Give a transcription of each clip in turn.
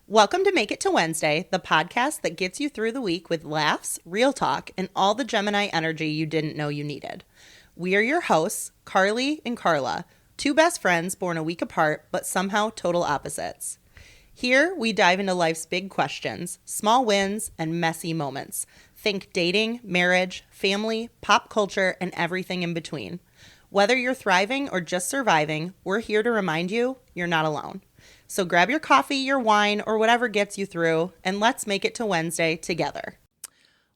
Welcome to Make It to Wednesday, the podcast that gets you through the week with laughs, real talk, and all the Gemini energy you didn't know you needed. We are your hosts, Carly and Karla, two best friends born a week apart, but somehow total opposites. Here, we dive into life's big questions, small wins, and messy moments. Think dating, marriage, family, pop culture, and everything in between. Whether you're thriving or just surviving, we're here to remind you you're not alone. So grab your coffee, your wine, or whatever gets you through, and let's make it to Wednesday together.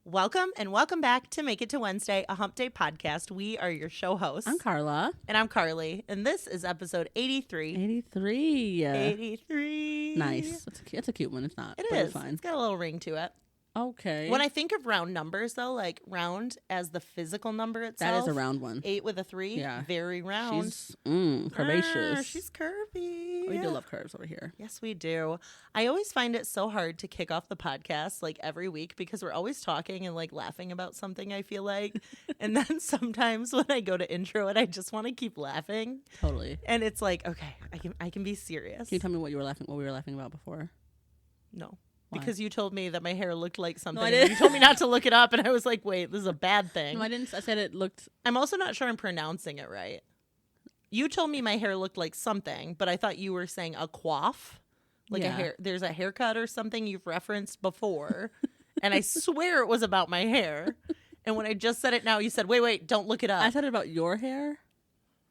Welcome and welcome back to Make It to Wednesday, a hump day podcast. We are your show hosts. I'm Carla. And I'm Carly. And this is episode 83. 83. 83. Nice. It's a cute one. It's not. It but is. It's fine. It's got a little ring to it. Okay. When I think of round numbers, though, like round as the physical number itself. That is a round one. 8 with a 3. Yeah. Very round. She's curvaceous. She's curvy. We do love curves over here. Yes, we do. I always find it so hard to kick off the podcast like every week because we're always talking and like laughing about something, I feel like. And then sometimes when I go to intro it, I just want to keep laughing. Totally. And it's like, okay, I can be serious. Can you tell me what we were laughing about before? No. Why? Because you told me that my hair looked like something. No, I and didn't. you told me not to look it up, and I was like, wait, this is a bad thing. No, I didn't. I said it looked. I'm also not sure I'm pronouncing it right. You told me my hair looked like something, but I thought you were saying a coif. Like a hair. There's a haircut or something you've referenced before. And I swear it was about my hair. And when I just said it now, you said, wait, don't look it up. I said it about your hair.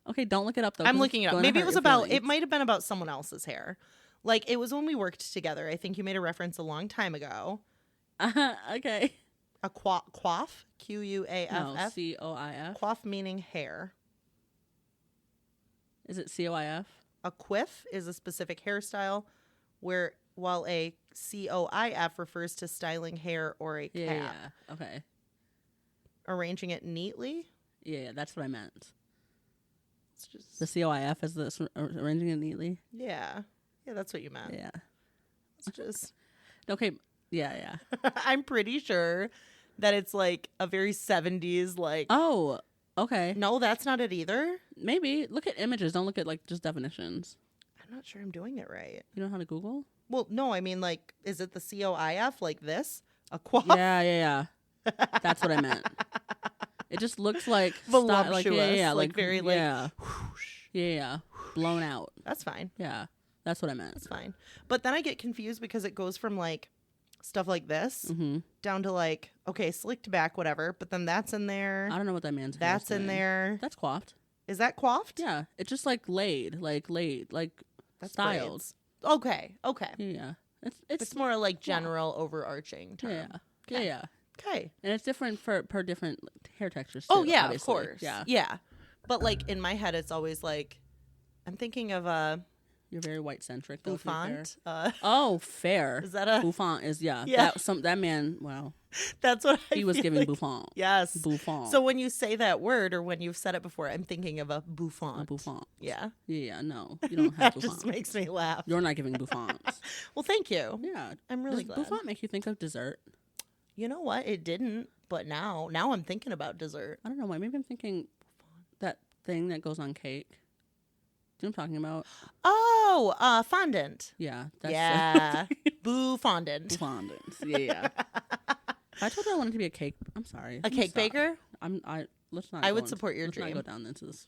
Okay, don't look it up though. I'm looking it up. Maybe it was about, it might have been about someone else's hair. Like, it was when we worked together. I think you made a reference a long time ago. Okay. A coif, Q-U-A-F-F. No, C-O-I-F. Coif meaning hair. Is it C-O-I-F? A quiff is a specific hairstyle, while a coif refers to styling hair or a cap. Yeah. Okay. Arranging it neatly. Yeah, that's what I meant. It's just The C-O-I-F is arranging it neatly. yeah, that's what you meant. Yeah. It's just Okay. Yeah. I'm pretty sure that it's like a very 70s like. Oh, okay. No, that's not it either. Maybe. Look at images. Don't look at like just definitions. I'm not sure I'm doing it right. You know how to Google? Well, no, I mean like, is it the coif like this? A coif? Yeah. That's what I meant. It just looks like Voluptuous, like very like. yeah, Whoosh. yeah, blown out. That's fine. Yeah, that's what I meant. That's fine. But then I get confused because it goes from like stuff like this down to like, okay, slicked back, whatever. But then that's in there. I don't know what that means. That's in there. That's coiffed. Is that coiffed? Yeah, it's just like laid, like That's styled. braids. Okay. Yeah, It's more like general overarching term. Yeah. Okay. And it's different per different hair textures. Oh too, yeah, obviously. of course. Yeah. Yeah. But like in my head, it's always like, I'm thinking of a You're very white centric. bouffant. Oh, fair. Is that a bouffant? Is Yeah. That man? Wow, That's what he was feel giving like. bouffant. Yes. Bouffant. So when you say that word, or when you've said it before, I'm thinking of a bouffant. A bouffant. Yeah. Yeah. No, you don't That have bouffant. just makes me laugh. You're not giving bouffants. Well, thank you. Yeah, I'm really Does glad. bouffant make you think of dessert? You know what? It didn't, but now I'm thinking about dessert. I don't know why. Maybe I'm thinking that thing that goes on cake. Do you know what I'm talking about? Oh, fondant. Yeah. That's Yeah. Boo fondant. fondant. Yeah. I told you I wanted to be a cake. I'm sorry. A cake baker? Let's not. I go would into- support your let's dream. Not go down into this.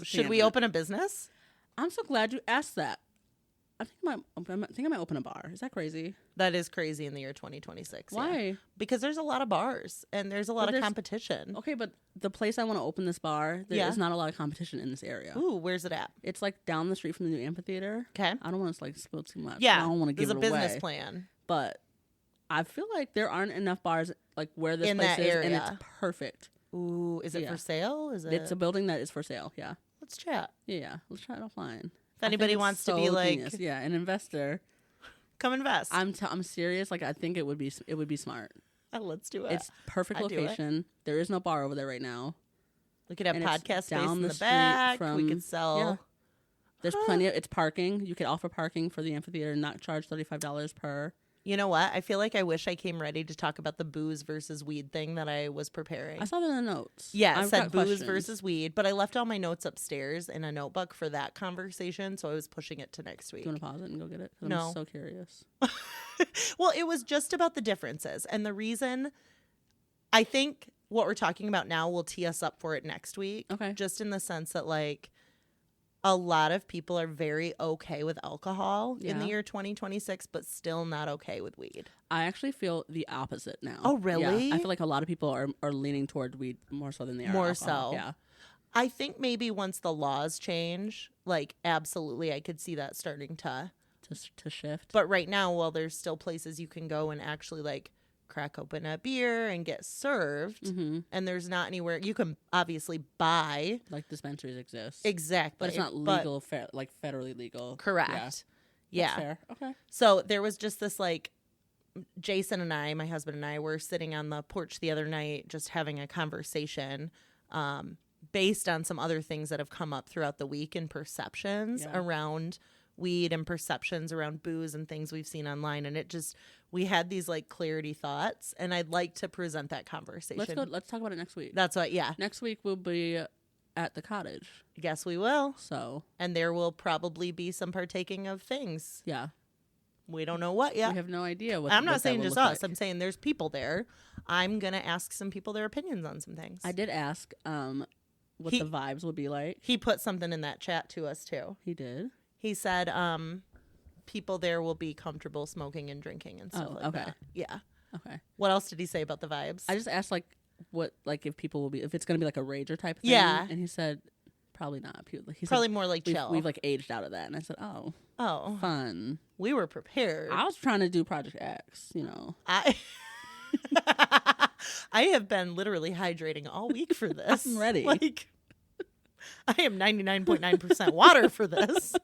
Should we open a business? I'm so glad you asked that. I think I might open a bar. Is that crazy? That is crazy in the year 2026. yeah. Why? Because there's a lot of bars and there's a lot of competition. Okay, but the place I want to open this bar, there is not a lot of competition in this area. Ooh, where's it at? It's like down the street from the new amphitheater. Okay. I don't want to like spill too much. Yeah. I don't want to give There's it a business away. plan. But I feel like there aren't enough bars like where this In place that is, and area. it's perfect. Ooh, is it Yeah. for sale? Is it? It's a building that is for sale. Yeah, Let's chat. yeah. Let's try it offline. If anybody wants to be like, genius. Yeah, an investor. come invest. I'm serious. Like I think it would be smart. Let's do it. It's perfect I'd do it. location. There is no bar over there right now. We could have and it's podcast space down in the the street back. We from- could sell. Yeah. There's plenty of it's parking. You could offer parking for the amphitheater, not charge $35 per. You know what? I feel like I wish I came ready to talk about the booze versus weed thing that I was preparing. I saw that in the notes. Yeah, it I've said got booze questions. versus weed, but I left all my notes upstairs in a notebook for that conversation, so I was pushing it to next week. Do you want to pause it and go get it? 'Cause No. I'm so curious. Well, it was just about the differences. And the reason I think what we're talking about now will tee us up for it next week. Okay. Just in the sense that, like, a lot of people are very okay with alcohol in the Yeah. year 2026, but still not okay with weed. I actually feel the opposite now. Oh, really? Yeah. I feel like a lot of people are leaning toward weed more so than they are More alcohol. so. Yeah. I think maybe once the laws change, like, absolutely, I could see that starting to. To shift. But right now, well, there's still places you can go and actually, like, crack open a beer and get served. Mm-hmm. And there's not anywhere you can obviously buy. Like dispensaries exist. Exactly. But it's not legal, like federally legal. Correct. Yeah. Yeah. That's fair. Okay. So there was just this, like, Jason and I, my husband and I, were sitting on the porch the other night just having a conversation based on some other things that have come up throughout the week and perceptions around weed and perceptions around booze and things we've seen online. And it just, we had these, like, clarity thoughts, and I'd like to present that conversation. Let's talk about it next week. That's what, yeah. Next week we'll be at the cottage. Guess we will. So. And there will probably be some partaking of things. Yeah. We don't know what yet. We have no idea what. I'm not what saying that will just look us. like. I'm saying there's people there. I'm going to ask some people their opinions on some things. I did ask what the vibes would be like. He put something in that chat to us, too. He did. He said people there will be comfortable smoking and drinking and stuff like that. Yeah. Okay. What else did he say about the vibes? I just asked, like, what, like, if people will be, if it's going to be, like, a rager type thing. Yeah. And he said, probably not. He Probably said, more like chill. We've, like, aged out of that. And I said, oh, fun. We were prepared. I was trying to do Project X, you know. I have been literally hydrating all week for this. I'm ready. Like, I am 99.9% water for this.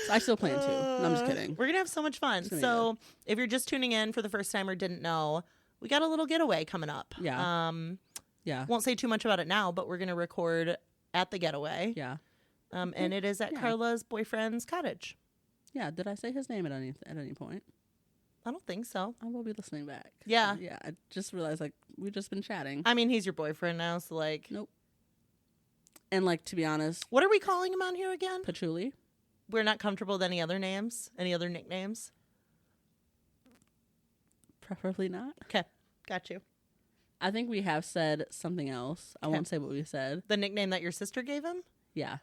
So I still plan to. No, I'm just kidding. We're going to have so much fun. So if you're just tuning in for the first time or didn't know, we got a little getaway coming up. Yeah. Yeah. Won't say too much about it now, but we're going to record at the getaway. Yeah. And it is at Carla's boyfriend's cottage. Yeah. Did I say his name at any point? I don't think so. I will be listening back. Yeah. Yeah. I just realized, like, we've just been chatting. I mean, he's your boyfriend now, so, like. Nope. And, like, to be honest. What are we calling him on here again? Patchouli. We're not comfortable with any other names? Any other nicknames? Preferably not. Okay. Got you. I think we have said something else. I won't say what we said. The nickname that your sister gave him? Yeah.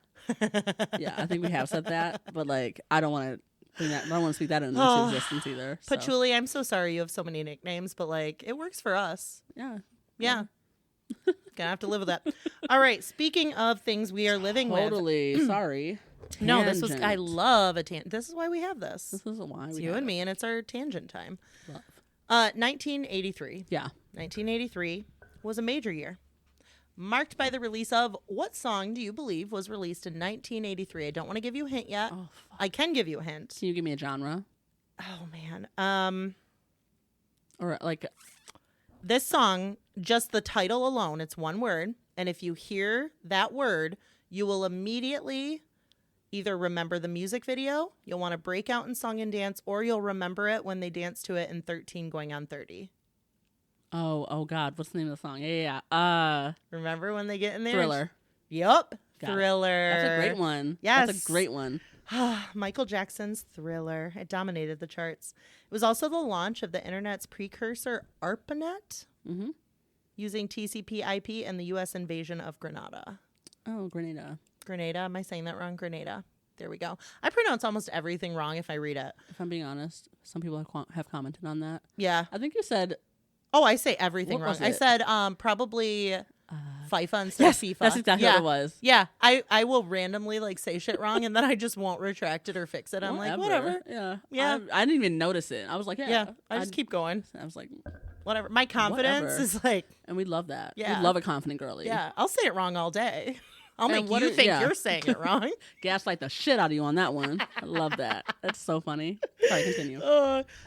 Yeah, I think we have said that, but, like, I don't want to bring that. I don't want to speak that into existence either. So. Patchouli, I'm so sorry you have so many nicknames, but, like, it works for us. Yeah. Yeah. Gonna have to live with that. All right. Speaking of things we are living with. Totally. Sorry. No, this was. I Tangent. love a tangent. This is why we have this. This is why It's we you have and it. me, and it's our tangent time. Love. 1983. Yeah. 1983 was a major year, marked by the release of what song do you believe was released in 1983? I don't want to give you a hint yet. Oh, I can give you a hint. Can you give me a genre? Oh man. Or, like, This song, just the title alone, it's one word, and if you hear that word, you will immediately either remember the music video, you'll want to break out in song and dance, or you'll remember it when they dance to it in 13 going on 30. oh God, what's the name of the song? Yeah. Remember when they get in there? Thriller. Yep. Got it. Thriller. That's a great one. Yes. That's a great one. Michael Jackson's Thriller. It dominated the charts. It was also the launch of the internet's precursor, ARPANET, using TCP/IP and the U.S. invasion of Grenada. Oh, Grenada. Grenada. Am I saying that wrong? Grenada. There we go. I pronounce almost everything wrong if I read it. If I'm being honest, some people have commented on that. Yeah. I think you said... Oh, I say everything What wrong. was I it? said FIFA FIFA instead of FIFA. That's exactly what it was. Yeah. I will randomly, like, say shit wrong, and then I just won't retract it or fix it. I'm like, whatever. Yeah. Yeah. I didn't even notice it. I was like, Yeah. I just keep going. I was like, Whatever. My confidence Whatever. is like, and we love that. Yeah. We love a confident girly. yeah, I'll say it wrong all day. I'll And make what you are- think yeah. you're saying it wrong. Gaslight the shit out of you on that one. I love that. That's so funny. Sorry, continue.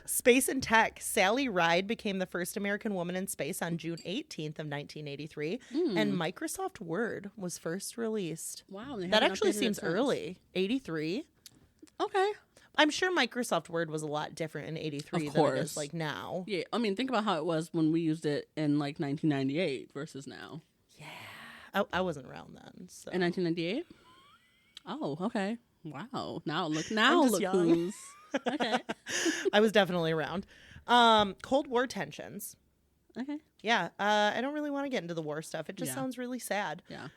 Space and tech. Sally Ride became the first American woman in space on June 18th of 1983, and Microsoft Word was first released. Wow. they That haven't actually updated it seems since. early. 83. Okay. I'm sure Microsoft Word was a lot different in 83 than it is like now. Yeah, I mean, think about how it was when we used it in like 1998 versus now. Yeah. I wasn't around then. So. In 1998? Oh, okay. Wow. Now look who's... Okay. I was definitely around. Cold War tensions. Okay. Yeah. I don't really want to get into the war stuff. It just sounds really sad. Yeah.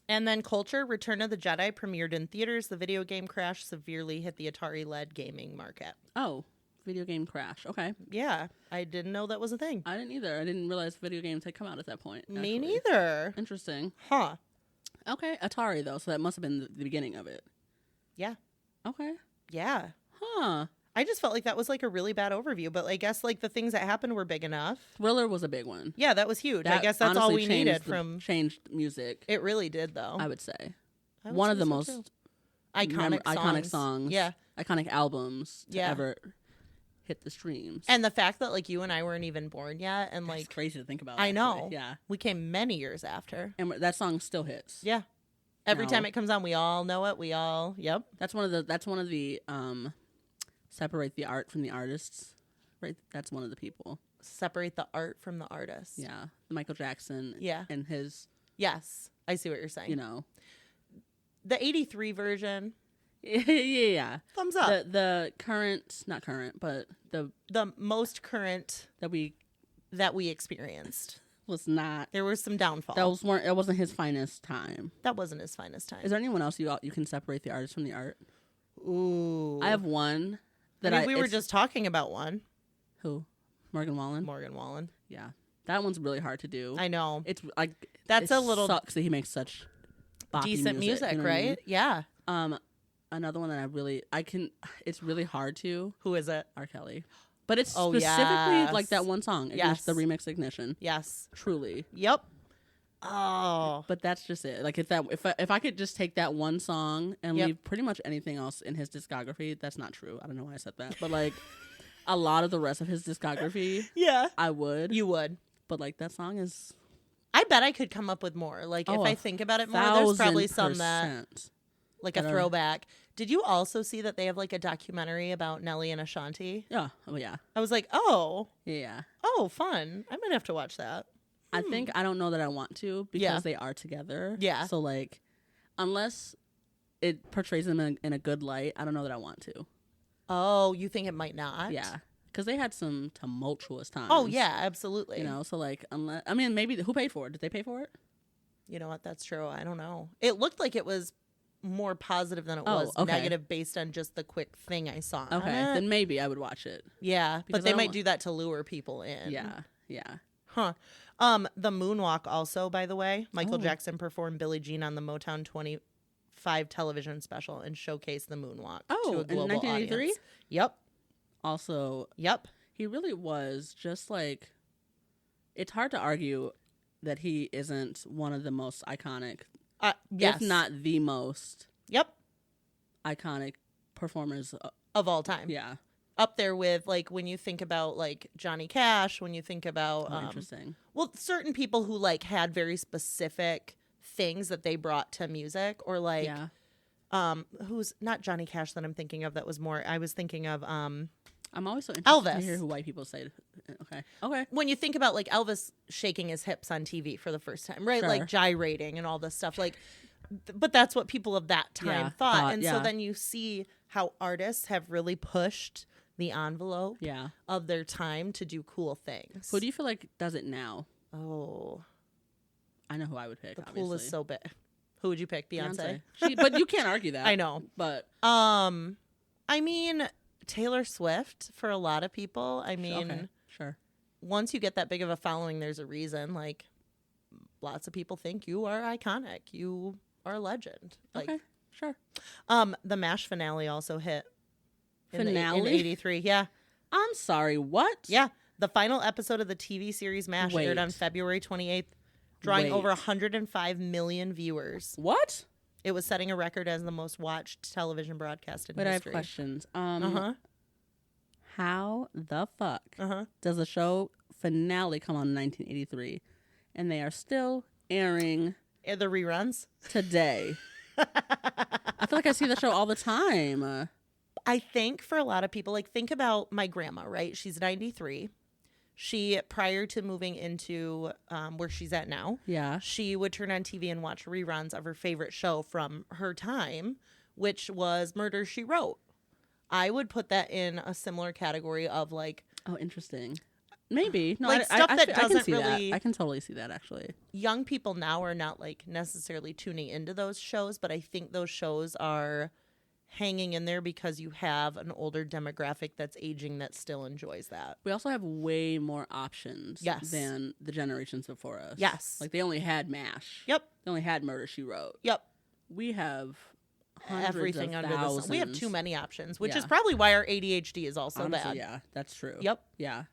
And then Culture, Return of the Jedi premiered in theaters. The video game crash severely hit the Atari-led gaming market. Oh, video game crash. Okay. Yeah. I didn't know that was a thing. I didn't either. I didn't realize video games had come out at that point. Me actually. neither. Interesting. Huh. Okay. Atari, though, so that must have been the beginning of it. Yeah. Okay. Yeah. Huh. I just felt like that was like a really bad overview, but I guess like the things that happened were big enough. Thriller was a big one. Yeah, that was huge. That I guess that's all we needed changed music. It really did, though. I would say one of the most iconic songs. Yeah. Iconic albums to ever hit the streams. And the fact that like you and I weren't even born yet, and like it's crazy to think about. I know. Actually. Yeah. We came many years after, and that song still hits. Yeah. Every time it comes on, we all know it. Yep. That's one of the separate the art from the artists, right? That's one of the people. Separate the art from the artist. Yeah, Michael Jackson. Yeah, and his. Yes, I see what you're saying. You know, the '83 version. Yeah. Thumbs up. The current, not current, but the most current that we experienced was not. There was some downfall. That wasn't his finest time. That wasn't his finest time. Is there anyone else you can separate the artist from the art? Ooh, I have one. We were just talking about one. Who? Morgan Wallen? Morgan Wallen. Yeah. That one's really hard to do. I know. It's like that's a little sucks that he makes such decent music, you know right? I mean? Yeah. Another one that it's really hard to. Who is it? R. Kelly. But it's specifically like that one song. Yes. The remix Ignition. Yes. Truly. Yep. Oh. But that's just it. Like if I could just take that one song and leave pretty much anything else in his discography, that's not true. I don't know why I said that. But like a lot of the rest of his discography, I would. You would. But like that song is I bet I could come up with more. Like if I think about it more, there's probably some that like a throwback. Did you also see that they have like a documentary about Nelly and Ashanti? Yeah. Oh yeah. I was like, oh. Yeah. Oh, fun. I might have to watch that. I don't know that I want to because they are together. Yeah. So like, unless it portrays them in a good light, I don't know that I want to. Oh, you think it might not? Yeah. Because they had some tumultuous times. Oh yeah, absolutely. You know, so like, maybe who paid for it? Did they pay for it? You know what? That's true. I don't know. It looked like it was more positive than it was negative based on just the quick thing I saw. Okay, then maybe I would watch it. Yeah, but they might do that to lure people in. Yeah, yeah. Huh. The Moonwalk also, by the way, Michael Jackson performed Billie Jean on the Motown 25 television special and showcased the Moonwalk to a global in 1983? audience. Yep. Also, he really was just like, it's hard to argue that he isn't one of the most iconic, if not the most iconic performers of all time. Yeah. Up there with, like, when you think about, like, Johnny Cash, when you think about... interesting. Well, certain people who, like, had very specific things that they brought to music, or, like... Yeah. Who's... Not Johnny Cash that I'm thinking of, that was more... I was thinking of... I'm always so interested Elvis. To hear who white people say... Okay. When you think about, like, Elvis shaking his hips on TV for the first time, right? Sure. Like, gyrating and all this stuff, like... But that's what people of that time thought. And so then you see how artists have really pushed... the envelope of their time to do cool things. Who do you feel like does it now? Oh. I know who I would pick, The pool is so big. Who would you pick? Beyonce? But you can't argue that. I know. But I mean, Taylor Swift for a lot of people. I mean, sure. Once you get that big of a following, there's a reason. Like, lots of people think you are iconic. You are a legend. Like, okay, sure. The MASH finale also hit. Finale? In 83, yeah. I'm sorry, what? Yeah. The final episode of the TV series MASH aired on February 28th, drawing over 105 million viewers. What? It was setting a record as the most watched television broadcast in history. But I have questions. How the fuck does the show finale come on in 1983 and they are still airing the reruns today? I feel like I see the show all the time. I think for a lot of people, like think about my grandma, right? She's 93. She, prior to moving into where she's at now, she would turn on TV and watch reruns of her favorite show from her time, which was Murder, She Wrote. I would put that in a similar category of like... Oh, interesting. Maybe. No, like stuff that doesn't really... I can totally see that, actually. Young people now are not like necessarily tuning into those shows, but I think those shows are hanging in there because you have an older demographic that's aging that still enjoys that. We also have way more options than the generations before us. Yes. Like they only had MASH. Yep. They only had Murder, She Wrote. Yep. We have everything under the sun. We have too many options, which Yeah. is probably why our ADHD is also Honestly, bad. Yeah, that's true. Yep. Yeah.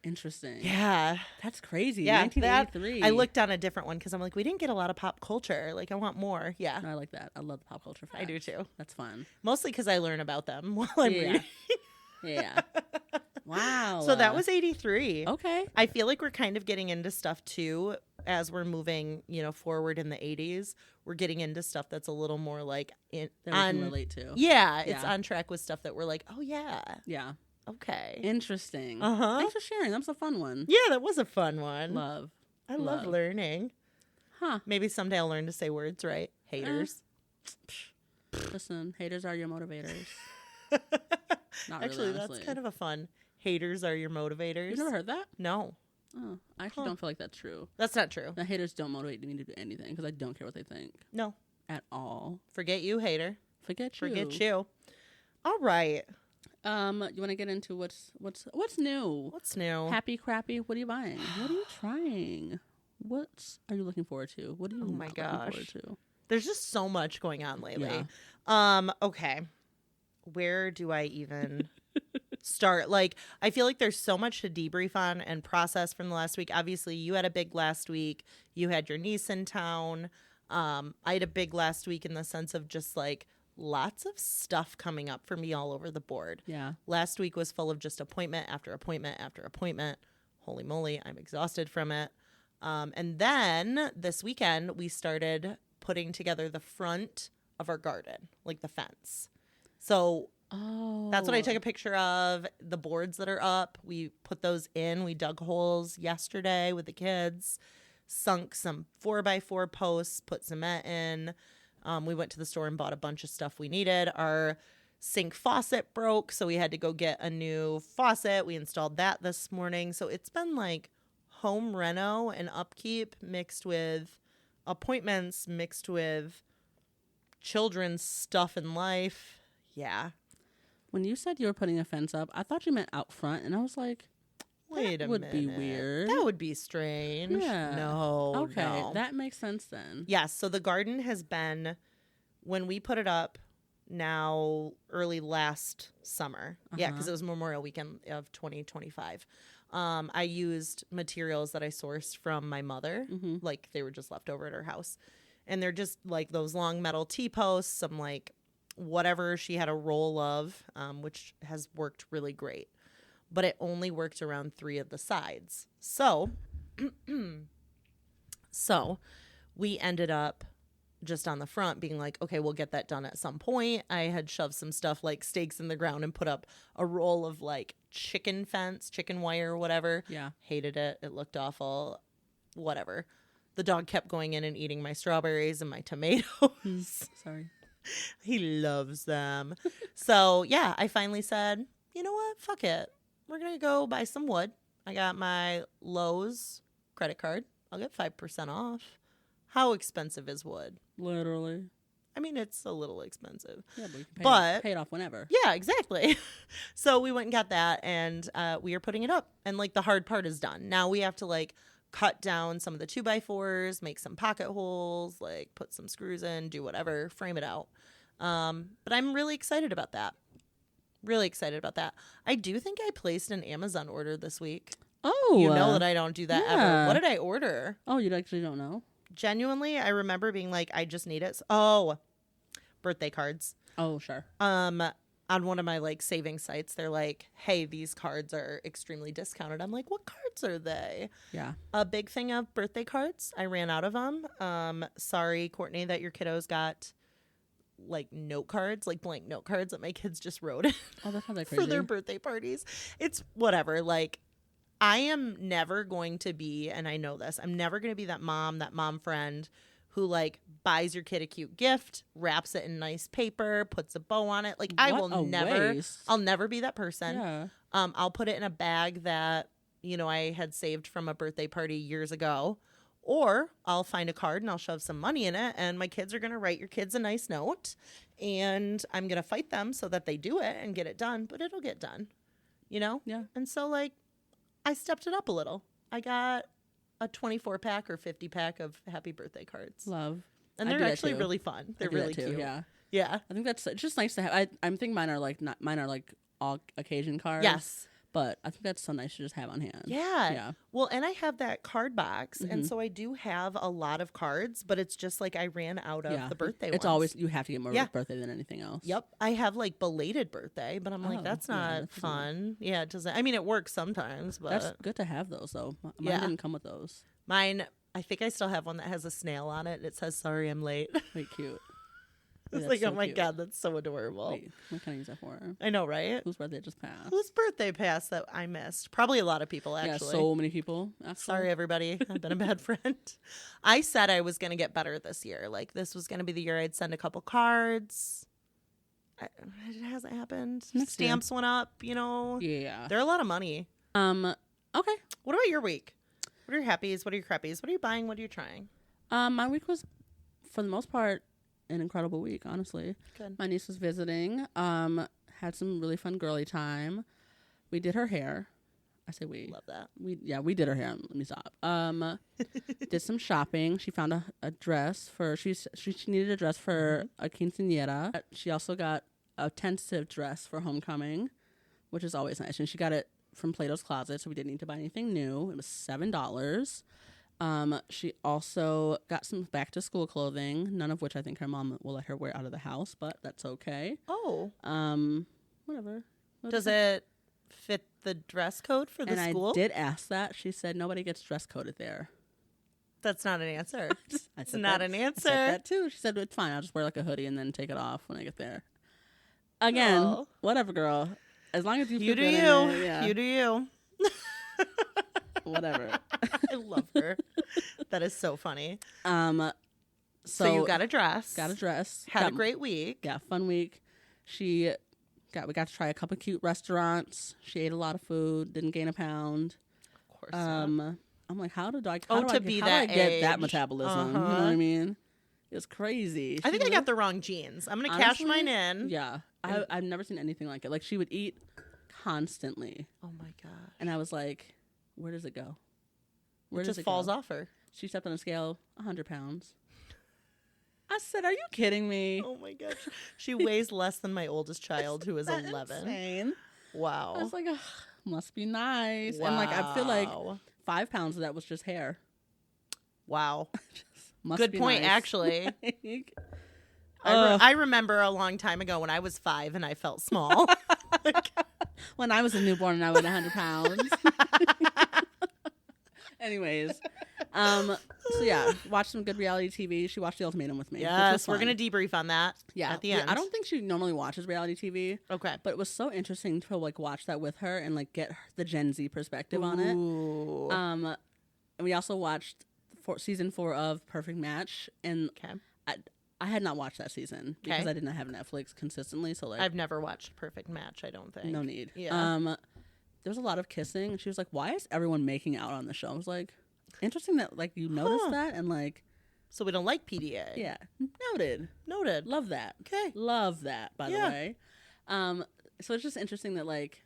Interesting. Yeah. That's crazy. Yeah, 1983. I looked on a different one because I'm like, we didn't get a lot of pop culture. Like, I want more. Yeah. I like that. I love the pop culture facts. I do too. That's fun. Mostly because I learn about them while I'm reading. Yeah. Wow. So that was 83. Okay. I feel like we're kind of getting into stuff too as we're moving, forward in the 80s. We're getting into stuff that's a little more like that we can relate to. Yeah, it's on track with stuff that we're like, oh yeah. Yeah. Okay. Interesting. Uh-huh. Thanks for sharing. That was a fun one. Yeah, that was a fun one. I love learning. Huh. Maybe someday I'll learn to say words right. Haters. Listen, haters are your motivators. Not Actually, really, that's kind of a fun. Haters are your motivators. You've never heard that? No. Oh, I actually don't feel like that's true. That's not true. The haters don't motivate me to do anything because I don't care what they think. No. At all. Forget you, hater. Forget you. Forget you. All right. You want to get into what's new? What's new? Happy, crappy. What are you buying? What are you trying? What are you looking forward to? What are you looking forward to? There's just so much going on lately. Yeah. Okay. Where do I even start? Like, I feel like there's so much to debrief on and process from the last week. Obviously, you had a big last week. You had your niece in town. I had a big last week in the sense of just like lots of stuff coming up for me all over the board. Yeah. Last week was full of just appointment after appointment after appointment. Holy moly, I'm exhausted from it. And then this weekend, we started putting together the front of our garden, like the fence. So that's what I took a picture of. The boards that are up, we put those in. We dug holes yesterday with the kids, sunk some 4x4 posts, put cement in. We went to the store and bought a bunch of stuff we needed. Our sink faucet broke, so we had to go get a new faucet. We installed that this morning. So it's been like home reno and upkeep mixed with appointments, mixed with children's stuff in life. Yeah. When you said you were putting a fence up, I thought you meant out front, and I was like, wait a minute. That would be weird. That would be strange. Yeah. No. Okay. No. That makes sense then. Yes. So the garden has been, when we put it up now early last summer. Yeah, because it was Memorial Weekend of 2025. I used materials that I sourced from my mother. Like they were just left over at her house. And they're just like those long metal T-posts, some like whatever she had a roll of, which has worked really great. But it only worked around 3 of the sides. So we ended up just on the front being like, okay, we'll get that done at some point. I had shoved some stuff like stakes in the ground and put up a roll of like chicken wire or whatever. Yeah. Hated it. It looked awful. Whatever. The dog kept going in and eating my strawberries and my tomatoes. Sorry. He loves them. So, yeah, I finally said, you know what? Fuck it. We're going to go buy some wood. I got my Lowe's credit card. I'll get 5% off. How expensive is wood? Literally. I mean, it's a little expensive. Yeah, but you can pay it off whenever. Yeah, exactly. So we went and got that, and we are putting it up. And, like, the hard part is done. Now we have to, like, cut down some of the 2x4s, make some pocket holes, like, put some screws in, do whatever, frame it out. But I'm really excited about that. Really excited about that. I do think I placed an Amazon order this week. Oh. You know that I don't do that ever. What did I order? Oh, you actually don't know? Genuinely, I remember being like, I just need it. Oh, birthday cards. Oh, sure. On one of my like saving sites, they're like, hey, these cards are extremely discounted. I'm like, what cards are they? Yeah. A big thing of birthday cards. I ran out of them. Sorry, Courtney, that your kiddos got like note cards, like blank note cards that my kids just wrote in that's not that crazy. for their birthday parties. It's whatever. Like, I am never going to be, and I know this, I'm never going to be that mom friend who like buys your kid a cute gift, wraps it in nice paper, puts a bow on it. Like, I'll never be that person. Yeah. I'll put it in a bag that, you know, I had saved from a birthday party years ago. Or I'll find a card and I'll shove some money in it, and my kids are going to write your kids a nice note, and I'm going to fight them so that they do it and get it done, but it'll get done, you know? Yeah. And so, like, I stepped it up a little. I got a 24-pack or 50-pack of happy birthday cards. Love. And they're actually really fun. They're really cute. Yeah. Yeah. I think it's just nice to have. I think mine are like all occasion cards. Yes. But I think that's so nice to just have on hand. Yeah. Yeah. Well, and I have that card box, and so I do have a lot of cards, but it's just like I ran out of the birthday It's ones. always, you have to get more birthday than anything else. Yep. I have like belated birthday, but I'm like, that's not fun. Yeah, it doesn't. I mean, it works sometimes, but. That's good to have those, though. Mine didn't come with those. Mine, I think I still have one that has a snail on it, and it says, "Sorry, I'm late." Wait, cute. It's like, oh my God, that's so adorable. Wait, what can I use that for? I know, right? Whose birthday just passed? Whose birthday passed that I missed? Probably a lot of people, actually. Yeah, so many people. Actually. Sorry, everybody. I've been a bad friend. I said I was going to get better this year. Like, this was going to be the year I'd send a couple cards. It hasn't happened. Stamps went up, you know. Yeah. They're a lot of money. Okay. What about your week? What are your happies? What are your crappies? What are you buying? What are you trying? My week was, for the most part, an incredible week, honestly. Good. My niece was visiting. Had some really fun girly time. We did her hair. I say we. Love that. We did her hair. Let me stop. Did some shopping. She found a dress for she needed a dress for a quinceañera. She also got a tentative dress for homecoming, which is always nice. And she got it from Plato's Closet, so we didn't need to buy anything new. It was $7. She also got some back to school clothing, none of which I think her mom will let her wear out of the house, but that's okay. Oh. Whatever. Does it fit the dress code for the school? I did ask that. She said nobody gets dress coded there. That's not an answer. It's not an answer. I said that too. She said it's fine. I'll just wear like a hoodie and then take it off when I get there. Again, whatever, girl. As long as you do you. Yeah. You do you. Whatever. I love her. That is so funny. So you got a dress. Got a dress. Had a great week. Yeah, fun week. We got to try a couple cute restaurants. She ate a lot of food. Didn't gain a pound. Of course. I'm like, how do I get that metabolism? You know what I mean? It was crazy. I think I got the wrong genes. I'm gonna cash mine in. Yeah, I've never seen anything like it. Like, she would eat constantly. Oh my gosh. And I was like, where does it go? Where does it falls off her? She stepped on a scale, 100 pounds. I said, are you kidding me? Oh my gosh. She weighs less than my oldest child, who is 11. Insane. Wow. I was like, must be nice. Wow. And like, I feel like 5 pounds of that was just hair. Wow. Must Good be point, nice. Actually. I remember a long time ago when I was 5 and I felt small. When I was a newborn and I was 100 pounds. Anyways, so yeah, watched some good reality TV. She watched The Ultimatum with me. Yes, we're gonna debrief on that. Yeah, at the end. I don't think she normally watches reality TV. Okay, but it was so interesting to like watch that with her and like get the Gen Z perspective on it. And we also watched season 4 of Perfect Match, and I had not watched that season because I did not have Netflix consistently. So like, I've never watched Perfect Match. I don't think. No need. Yeah. There was a lot of kissing, and she was like, "Why is everyone making out on the show?" I was like, "Interesting that like you noticed that," and like, so we don't like PDA. Yeah, noted. Love that. Okay, love that. By the way, so it's just interesting that like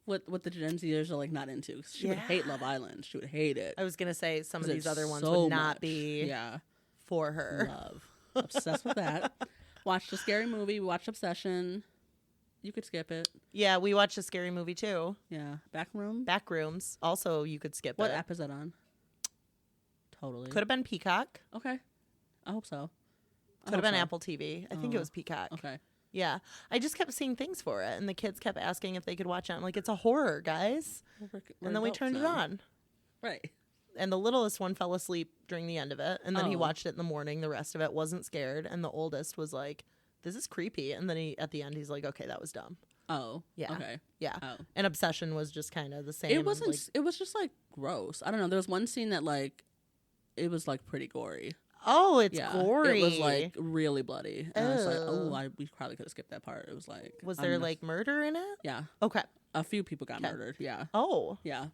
what the Gen Zers are like not into. She would hate Love Island. She would hate it. I was gonna say some of these other ones would not be for her. Obsessed with that. Watched a scary movie. We watched Obsession. You could skip it. Yeah, we watched a scary movie too. Yeah. Backrooms. Also, you could skip it. What app is that on? Totally. Could have been Peacock. Okay. I hope so. Could have been Apple TV. I think it was Peacock. Okay. Yeah. I just kept seeing things for it, and the kids kept asking if they could watch it. I'm like, it's a horror, guys. And then we turned it on. Right. And the littlest one fell asleep during the end of it, and then he watched it in the morning. The rest of it wasn't scared, and the oldest was like, this is creepy. And then at the end, he's like, okay, that was dumb. Oh. Yeah. Okay. Yeah. Oh. And Obsession was just kind of the same. It wasn't, it was just like gross. I don't know. There was one scene that like, it was like pretty gory. Oh, it's gory. It was like really bloody. And I was like, we probably could have skipped that part. It was like. Was there like murder in it? Yeah. Okay. A few people got murdered. Yeah. Oh. Yeah.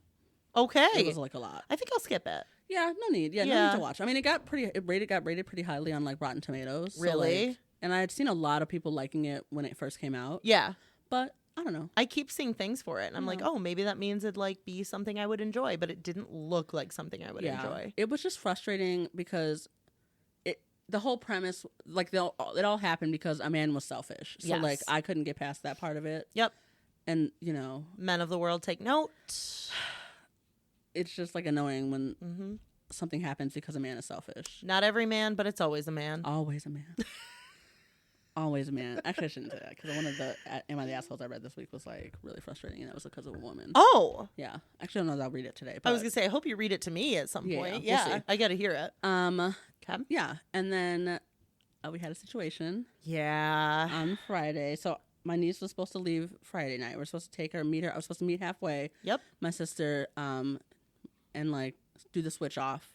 Okay. It was like a lot. I think I'll skip it. Yeah, no need. Yeah, no need to watch. I mean, it got rated pretty highly on like Rotten Tomatoes. Really? So, like, and I had seen a lot of people liking it when it first came out. Yeah. But I don't know. I keep seeing things for it, and I'm like, oh, maybe that means it'd like be something I would enjoy, but it didn't look like something I would enjoy. It was just frustrating because the whole premise, like, it all happened because a man was selfish. So like, I couldn't get past that part of it. Yep. And you know, men of the world take note. It's just like annoying when something happens because a man is selfish. Not every man, but it's always a man. Always a man. Always a man. Actually, I shouldn't say that because one of the Am I the Assholes I read this week was like really frustrating, and it was because of a woman. Oh, yeah. Actually, I don't know if I'll read it today. But I was gonna say I hope you read it to me at some point. We'll see. I gotta hear it. Okay. Yeah, and then we had a situation. Yeah. On Friday, so my niece was supposed to leave Friday night. We're supposed to take her, meet her. I was supposed to meet halfway. Yep. My sister, and like do the switch off.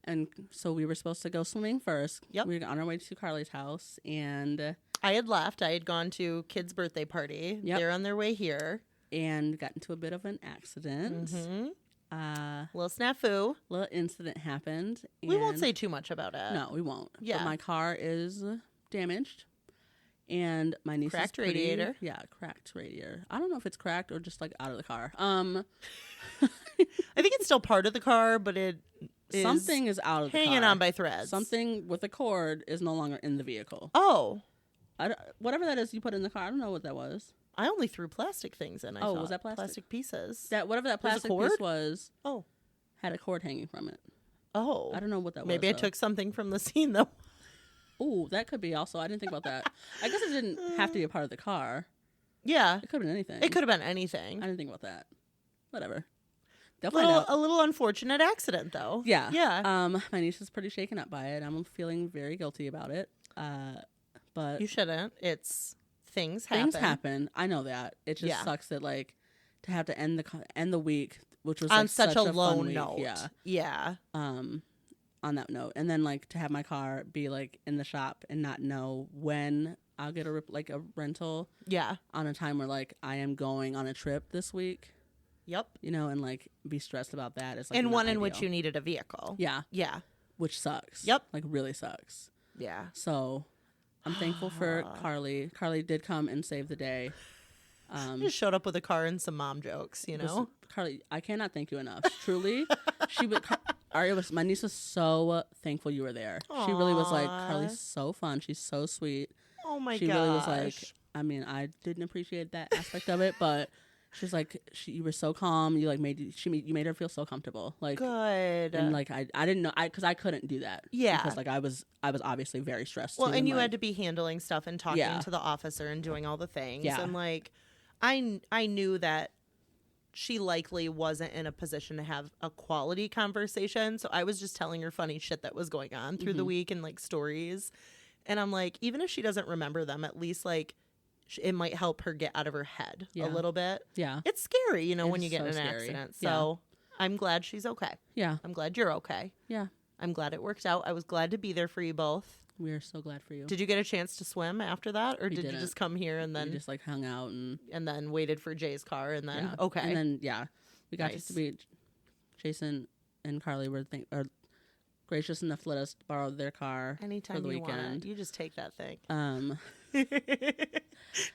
And so we were supposed to go swimming first. Yep. We were on our way to Carly's house, and I had left. I had gone to kid's birthday party. Yep. They're on their way here. And got into a bit of an accident. Little snafu. Little incident happened. We won't say too much about it. No, we won't. Yeah. But my car is damaged. And my niece cracked radiator. Yeah, cracked radiator. I don't know if it's cracked or just like out of the car. I think it's still part of the car, but something is out of the car. Hanging on by threads. Something with a cord is no longer in the vehicle. Oh. Whatever that is you put in the car, I don't know what that was. I only threw plastic things in. Was that plastic? Plastic pieces. Whatever that plastic piece was. Oh. Had a cord hanging from it. Oh. I don't know what that was. Maybe I took something from the scene, though. Oh, that could be also. I didn't think about that. I guess it didn't have to be a part of the car. Yeah. It could have been anything. It could have been anything. I didn't think about that. Whatever. A little unfortunate accident, though. Yeah. Yeah. My niece is pretty shaken up by it. I'm feeling very guilty about it. But you shouldn't. It's things happen. I know that. It just sucks that like to have to end the week, which was on like, such a low note. Week. Yeah. Yeah. On that note, and then like to have my car be like in the shop and not know when I'll get a rental. Yeah. On a time where like I am going on a trip this week. Yep. You know, and like be stressed about that is like and one in ideal. which you needed a vehicle. Yeah. Yeah. Which sucks. Yep. Like really sucks. Yeah. So I'm thankful for Carly. Carly did come and save the day. Just showed up with a car and some mom jokes, you know. Carly, I cannot thank you enough. Truly, my niece was so thankful you were there. Aww. She really was like, Carly's so fun. She's so sweet. Oh my gosh. She really was like, I mean, I didn't appreciate that aspect of it, but she's like, you were so calm. You like you made her feel so comfortable. Like good. And like I didn't know because I couldn't do that. Yeah. Because like I was obviously very stressed. Well, too, and you like, had to be handling stuff and talking to the officer and doing all the things. Yeah. And like, I knew that she likely wasn't in a position to have a quality conversation. So I was just telling her funny shit that was going on through the week and like stories. And I'm like, even if she doesn't remember them, at least like it might help her get out of her head a little bit. Yeah. It's scary, you know, when you get in an accident. So I'm glad she's okay. Yeah. I'm glad you're okay. Yeah. I'm glad it worked out. I was glad to be there for you both. We are so glad for you. Did you get a chance to swim after that, or did you just come here and then we just like hung out and then waited for Jay's car and then okay, and then we got to be Jason and Carly were gracious enough to let us borrow their car anytime for the you weekend. Want. You just take that thing.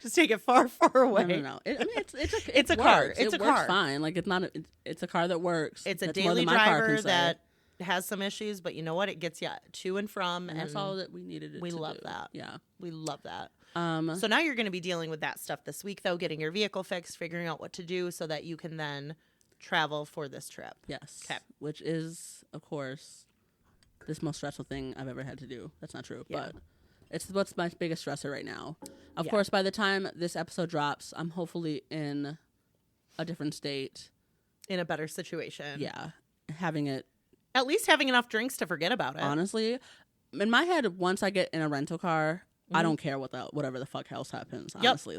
Just take it far, far away. No. It's a car. It's a car. Fine. Like it's not. It's a car that works. It's a daily driver that has some issues, but you know what? It gets you to and from, and that's all that we needed. We love that. Yeah, we love that. So now you're going to be dealing with that stuff this week, though, getting your vehicle fixed, figuring out what to do, so that you can then travel for this trip. Yes. Okay. Which is, of course, this most stressful thing I've ever had to do. That's not true, but it's what's my biggest stressor right now. Of course, by the time this episode drops, I'm hopefully in a different state, in a better situation. Yeah, having it. At least having enough drinks to forget about it. Honestly, in my head, once I get in a rental car, I don't care whatever the fuck else happens. Honestly,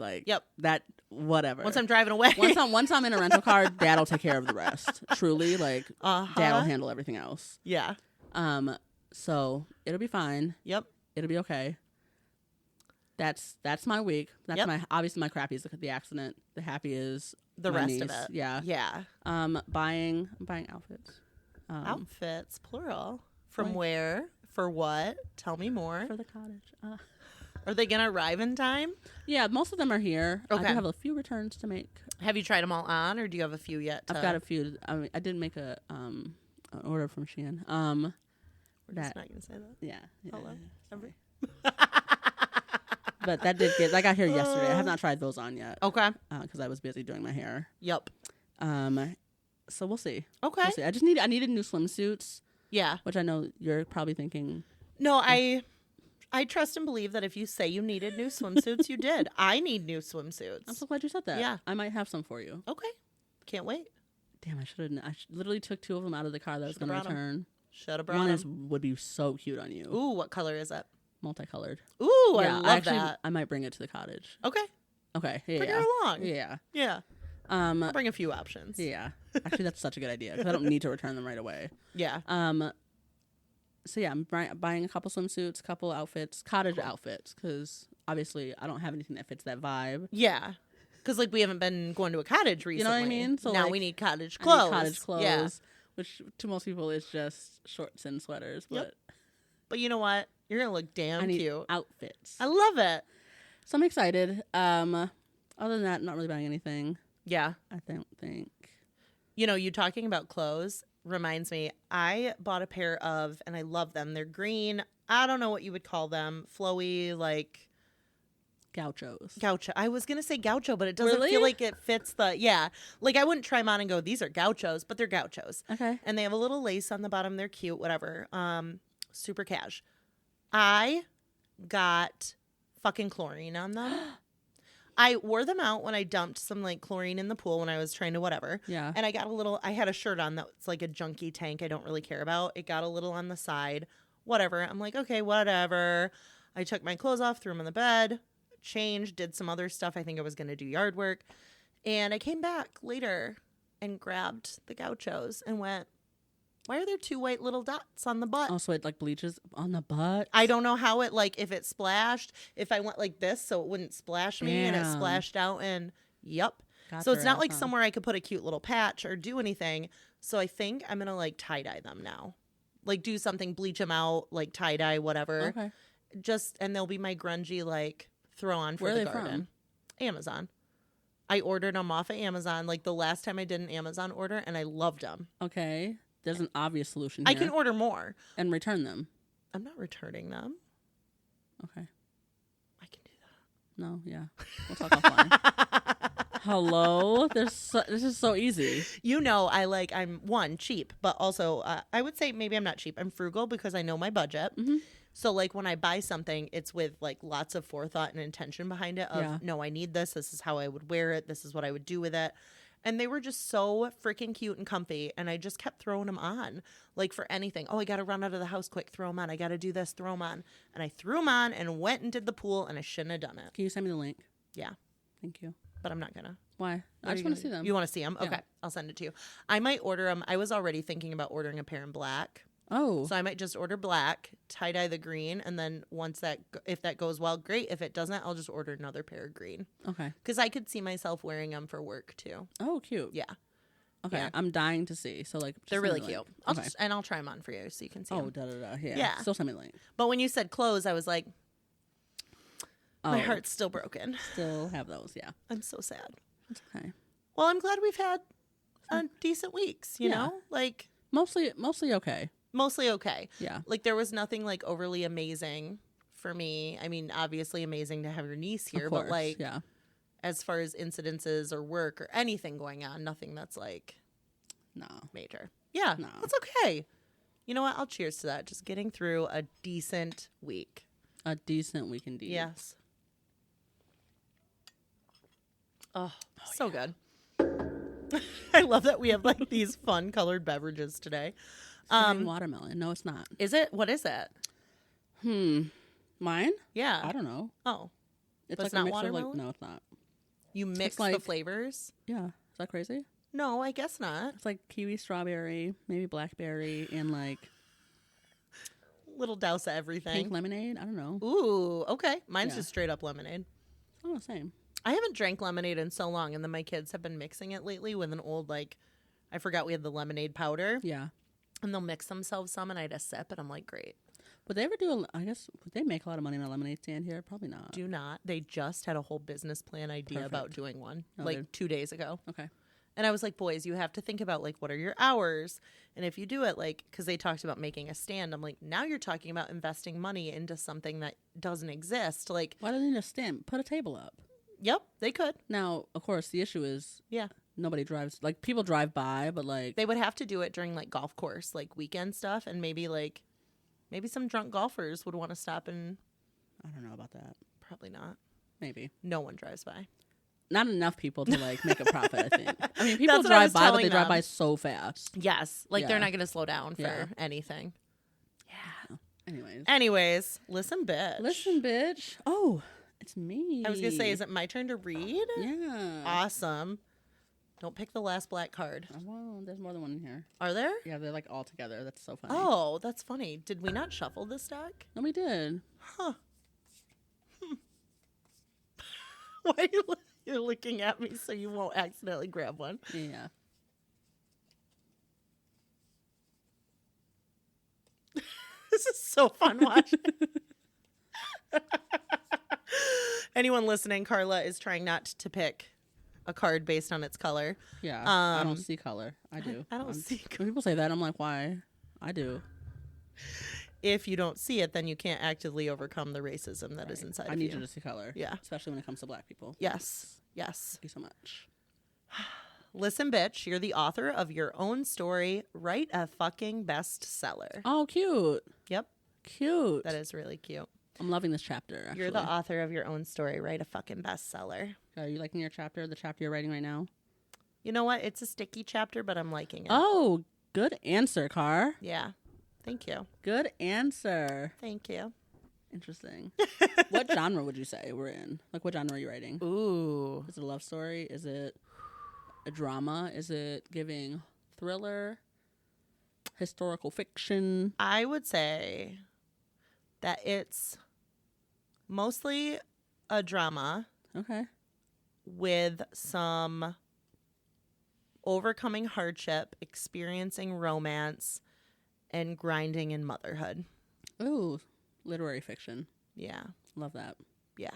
that whatever. Once I'm driving away, once I'm in a rental car, Dad'll take care of the rest. Truly, Dad'll handle everything else. Yeah. So it'll be fine. Yep. It'll be okay. That's my week. That's obviously my crappy is the accident. The happy is the my rest niece. of it. Yeah. Yeah. Buying outfits. Outfits, plural. From where? For what? Tell me more. For the cottage. Are they going to arrive in time? Yeah, most of them are here. Okay. I do have a few returns to make. Have you tried them all on, or do you have a few yet? I've got a few. I mean, I did make an order from Shein. We're just not going to say that. Yeah. Hello. But that got here yesterday. I have not tried those on yet. Okay. Because I was busy doing my hair. Yep. So we'll see. Okay. We'll see. I needed new swimsuits. Yeah. Which I know you're probably thinking. No, I trust and believe that if you say you needed new swimsuits, you did. I need new swimsuits. I'm so glad you said that. Yeah. I might have some for you. Okay. Can't wait. Damn, I should have. literally took 2 of them out of the car that I was going to return. Should have brought them. Would be so cute on you. Ooh, what color is it? Multicolored. Ooh, yeah, I love that. I might bring it to the cottage. Okay. Yeah. Bring her along. Yeah. Yeah. I'll bring a few options. Yeah. Actually, that's such a good idea because I don't need to return them right away. Yeah. So yeah, I'm buying a couple swimsuits, couple outfits, cottage outfits, because obviously I don't have anything that fits that vibe. Yeah. Because we haven't been going to a cottage recently. You know what I mean? So now we need cottage clothes. Cottage clothes, which to most people is just shorts and sweaters. But you know what? You're gonna look damn cute. Outfits. I love it. So I'm excited. Other than that, not really buying anything. Yeah. I don't think. You talking about clothes reminds me, I bought a pair of, and I love them. They're green. I don't know what you would call them. Flowy, like gauchos. Gaucho. I was going to say gaucho, but it doesn't feel like it fits I wouldn't try them on and go, these are gauchos, but they're gauchos. Okay. And they have a little lace on the bottom. They're cute, whatever. Super cash. I got fucking chlorine on them. I wore them out when I dumped some chlorine in the pool when I was trying to whatever. Yeah. And I had a shirt on that's like a junky tank I don't really care about. It got a little on the side. Whatever. I'm like, okay, whatever. I took my clothes off, threw them on the bed, changed, did some other stuff. I think I was going to do yard work. And I came back later and grabbed the gauchos and went, why are there 2 white little dots on the butt? Oh, so it bleaches on the butt? I don't know how it if it splashed, if I went like this so it wouldn't splash me. Damn. And it splashed out and so it's not somewhere I could put a cute little patch or do anything. So I think I'm going to tie-dye them now. Do something, bleach them out, tie-dye, whatever. Okay. And they'll be my grungy throw on for Where the are they garden. From? Amazon. I ordered them off of Amazon the last time I did an Amazon order and I loved them. Okay. There's an obvious solution here. I can order more. And return them. I'm not returning them. Okay. I can do that. No, yeah. We'll talk offline. Hello? This is so easy. I'm cheap, but also I would say maybe I'm not cheap. I'm frugal because I know my budget. Mm-hmm. So when I buy something, it's with lots of forethought and intention behind it of, no, I need this. This is how I would wear it. This is what I would do with it. And they were just so freaking cute and comfy. And I just kept throwing them on, for anything. Oh, I got to run out of the house quick. Throw them on. I got to do this. Throw them on. And I threw them on and went and did the pool. And I shouldn't have done it. Can you send me the link? Yeah. Thank you. But I'm not going to. Why? I just want to see them. You want to see them? Yeah. Okay. I'll send it to you. I might order them. I was already thinking about ordering a pair in black. Oh. So I might just order black, tie-dye the green, and then if that goes well, great. If it doesn't, I'll just order another pair of green. Okay. Because I could see myself wearing them for work, too. Oh, cute. Yeah. Okay. Yeah. I'm dying to see. So, they're really cute. I'll try them on for you so you can see them. Oh, da-da-da. Yeah. Still send me the link. But when you said clothes, I was like, my heart's still broken. Still have those, yeah. I'm so sad. It's okay. Well, I'm glad we've had decent weeks, you know? Mostly okay. Mostly okay. Yeah. There was nothing overly amazing for me. I mean, obviously amazing to have your niece here, course, but yeah. As far as incidences or work or anything going on, nothing that's no major. Yeah. No. That's okay. You know what? I'll cheers to that. Just getting through a decent week. A decent week indeed. Yes. Oh, so good. I love that we have these fun colored beverages today. Watermelon. No, it's not. Is it? What is it? Mine? Yeah. I don't know. Oh. It's but like it's not a mix of watermelon? no, it's not. You mix the flavors? Yeah. Is that crazy? No, I guess not. It's like kiwi, strawberry, maybe blackberry, and like little douse of everything. Pink lemonade? I don't know. Ooh, okay. Mine's just straight up lemonade. Oh, same. I haven't drank lemonade in so long, and then my kids have been mixing it lately with an old, like, I forgot we had the lemonade powder. Yeah. And they'll mix themselves some, and I just sip, and I'm like, great. Would they ever would they make a lot of money on a lemonade stand here? Probably not. Do not. They just had a whole business plan idea about doing one, like 2 days ago. Okay. And I was like, boys, you have to think about, like, what are your hours? And if you do it, like, because they talked about making a stand, I'm like, now you're talking about investing money into something that doesn't exist. Like, why do they need a stand? Put a table up. Yep, they could. Now, of course, the issue is nobody drives. Like, people drive by, but, like... They would have to do it during, like, golf course, like, weekend stuff. And maybe some drunk golfers would want to stop and... I don't know about that. Probably not. Maybe. No one drives by. Not enough people to, like, make a profit, I think. I mean, people drive by, but they drive by so fast. Yes. Like, they're not going to slow down for anything. Yeah. Anyways, listen, bitch. Listen, bitch. Oh, it's me. I was going to say, is it my turn to read? Yeah. Awesome. Don't pick the last black card. Well, there's more than one in here. Are there? Yeah, they're, like, all together. That's so funny. Oh, that's funny. Did we not shuffle this deck? No, we did. Huh. Why are you're looking at me so you won't accidentally grab one? Yeah. This is so fun watching. Anyone listening, Carla is trying not to pick a card based on its color. Yeah. I don't see color. I do. I don't see color. When people say that, I'm like, why? I do. If you don't see it, then you can't actively overcome the racism that is inside of you. I need you to see color. Yeah. Especially when it comes to black people. Yes. Yes. Thank you so much. Listen, bitch, you're the author of your own story. Write a fucking bestseller. Oh, cute. Yep. Cute. That is really cute. I'm loving this chapter, actually. You're the author of your own story. Write a fucking bestseller. Are you liking your chapter, the chapter you're writing right now? You know what? It's a sticky chapter, but I'm liking it. Oh, good answer, Car. Yeah. Thank you. Good answer. Thank you. Interesting. What genre would you say we're in? Like, what genre are you writing? Ooh. Is it a love story? Is it a drama? Is it giving thriller? Historical fiction? I would say that it's mostly a drama. Okay. With some overcoming hardship, experiencing romance, and grinding in motherhood. Ooh, literary fiction. Yeah. Love that. Yeah.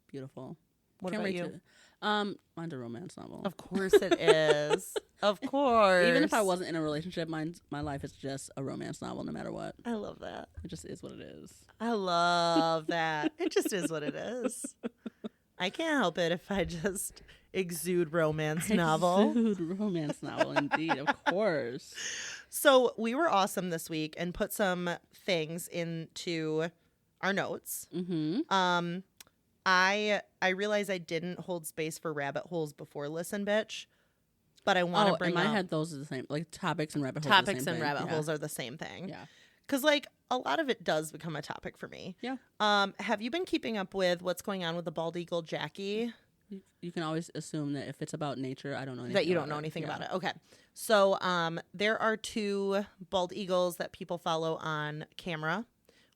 Beautiful. What about you? Mine's a romance novel. Of course it is. Of course. Even if I wasn't in a relationship, my life is just a romance novel no matter what. I love that. It just is what it is. I love that. It just is what it is. I can't help it if I just exude romance novel. Exude romance novel, indeed. Of course. So we were awesome this week and put some things into our notes. Mm-hmm. I realized I didn't hold space for rabbit holes before Listen Bitch, but I want to bring in my up head those are the same. Like topics and rabbit holes. Topics and rabbit holes are the same thing. Yeah. Because like a lot of it does become a topic for me. Yeah. Have you been keeping up with what's going on with the bald eagle Jackie? You can always assume that if it's about nature, I don't know anything that you don't know anything about it. Okay. So there are 2 bald eagles that people follow on camera.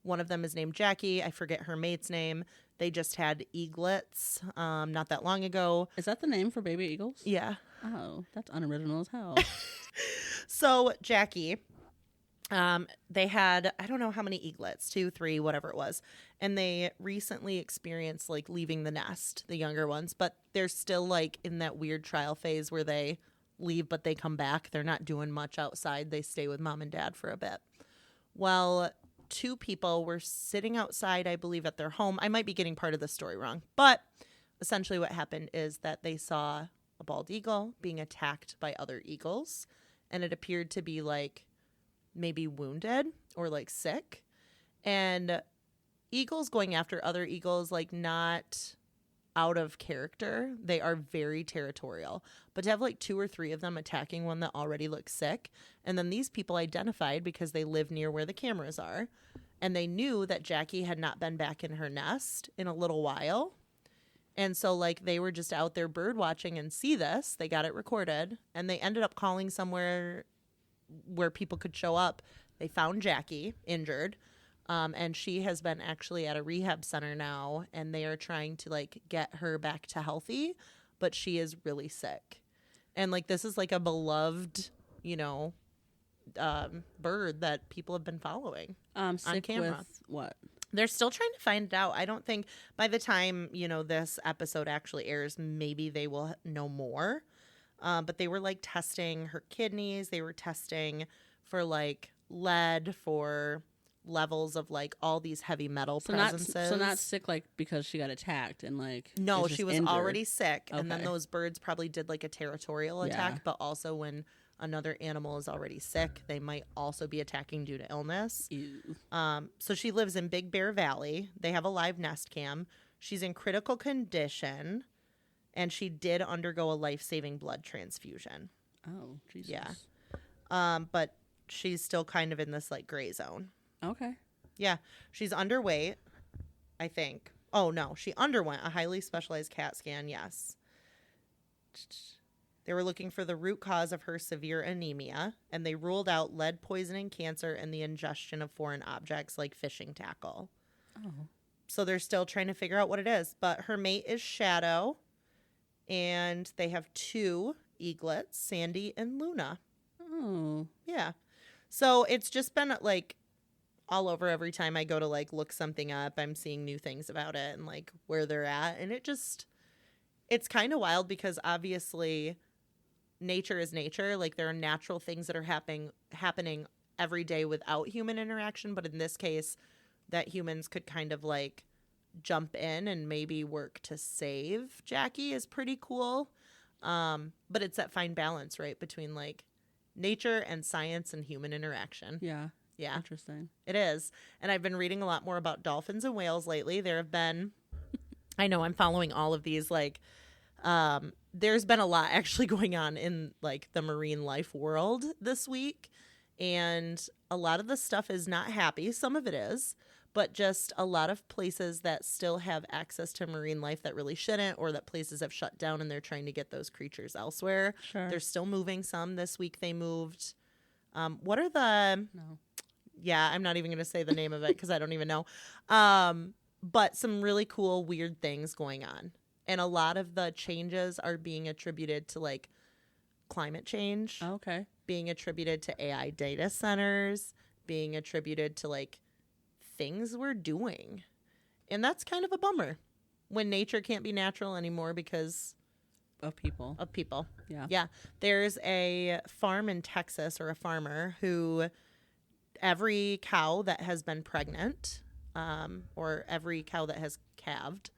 One of them is named Jackie. I forget her mate's name. They just had eaglets not that long ago. Is that the name for baby eagles? Yeah. Oh, that's unoriginal as hell. So Jackie, they had, I don't know how many eaglets, 2, 3, whatever it was. And they recently experienced like leaving the nest, the younger ones, but they're still like in that weird trial phase where they leave, but they come back. They're not doing much outside. They stay with mom and dad for a bit. Well, 2 people were sitting outside, I believe, at their home. I might be getting part of the story wrong, but essentially what happened is that they saw a bald eagle being attacked by other eagles, and it appeared to be like maybe wounded or like sick. And eagles going after other eagles, like not out of character. They are very territorial. But to have like 2 or 3 of them attacking one that already looks sick, and then these people identified because they live near where the cameras are, And they knew that Jackie had not been back in her nest in a little while. And so, like, they were just out there bird watching and see this. They got it recorded. And they ended up calling somewhere where people could show up. They found Jackie injured. And she has been actually at a rehab center now. And they are trying to, like, get her back to healthy. But she is really sick. And, like, this is, like, a beloved, you know, bird that people have been following on camera. With what? They're still trying to find out. I don't think by the time, you know, this episode actually airs, maybe they will know more. But they were, like, testing her kidneys. They were testing for, like, lead, for levels of, like, all these heavy metal presences. So not sick, like, because she got attacked and, like... No, she was injured. already sick. Okay. And then Okay. those birds probably did, like, a territorial attack. But also when another animal is already sick, they might also be attacking due to illness. Ew. So she lives in Big Bear Valley. They have a live nest cam. She's in critical condition, and she did undergo a life-saving blood transfusion. Oh, Jesus. Yeah. But she's still kind of in this, like, gray zone. Okay. Yeah. She's underweight, I think. Oh, no. She underwent a highly specialized CAT scan, yes. They were looking for the root cause of her severe anemia, and they ruled out lead poisoning, cancer, and the ingestion of foreign objects like fishing tackle. Oh. So they're still trying to figure out what it is. But her mate is Shadow, and they have 2 eaglets, Sandy and Luna. Oh. Yeah. So it's just been, like, all over. Every time I go to, like, look something up, I'm seeing new things about it and, like, where they're at. And it's kind of wild because obviously nature is nature. Like, there are natural things that are happening every day without human interaction. But in this case, that humans could kind of, like, jump in and maybe work to save Jackie is pretty cool. But it's that fine balance, right, between, like, nature and science and human interaction. Yeah. Yeah. Interesting. It is. And I've been reading a lot more about dolphins and whales lately. There have been, I know I'm following all of these, like, there's been a lot actually going on in, like, the marine life world this week. And a lot of the stuff is not happy. Some of it is, but just a lot of places that still have access to marine life that really shouldn't, or that places have shut down and they're trying to get those creatures elsewhere. Sure. They're still moving some. This week they moved. What are the... No. Yeah, I'm not even going to say the name of it because I don't even know. But some really cool, weird things going on. And a lot of the changes are being attributed to, like, climate change. Oh, okay. Being attributed to AI data centers. Being attributed to, like, things we're doing. And that's kind of a bummer when nature can't be natural anymore because... Of people. Yeah. Yeah. There's a farm in Texas, or a farmer who... Every cow that has been pregnant, or every cow that has calved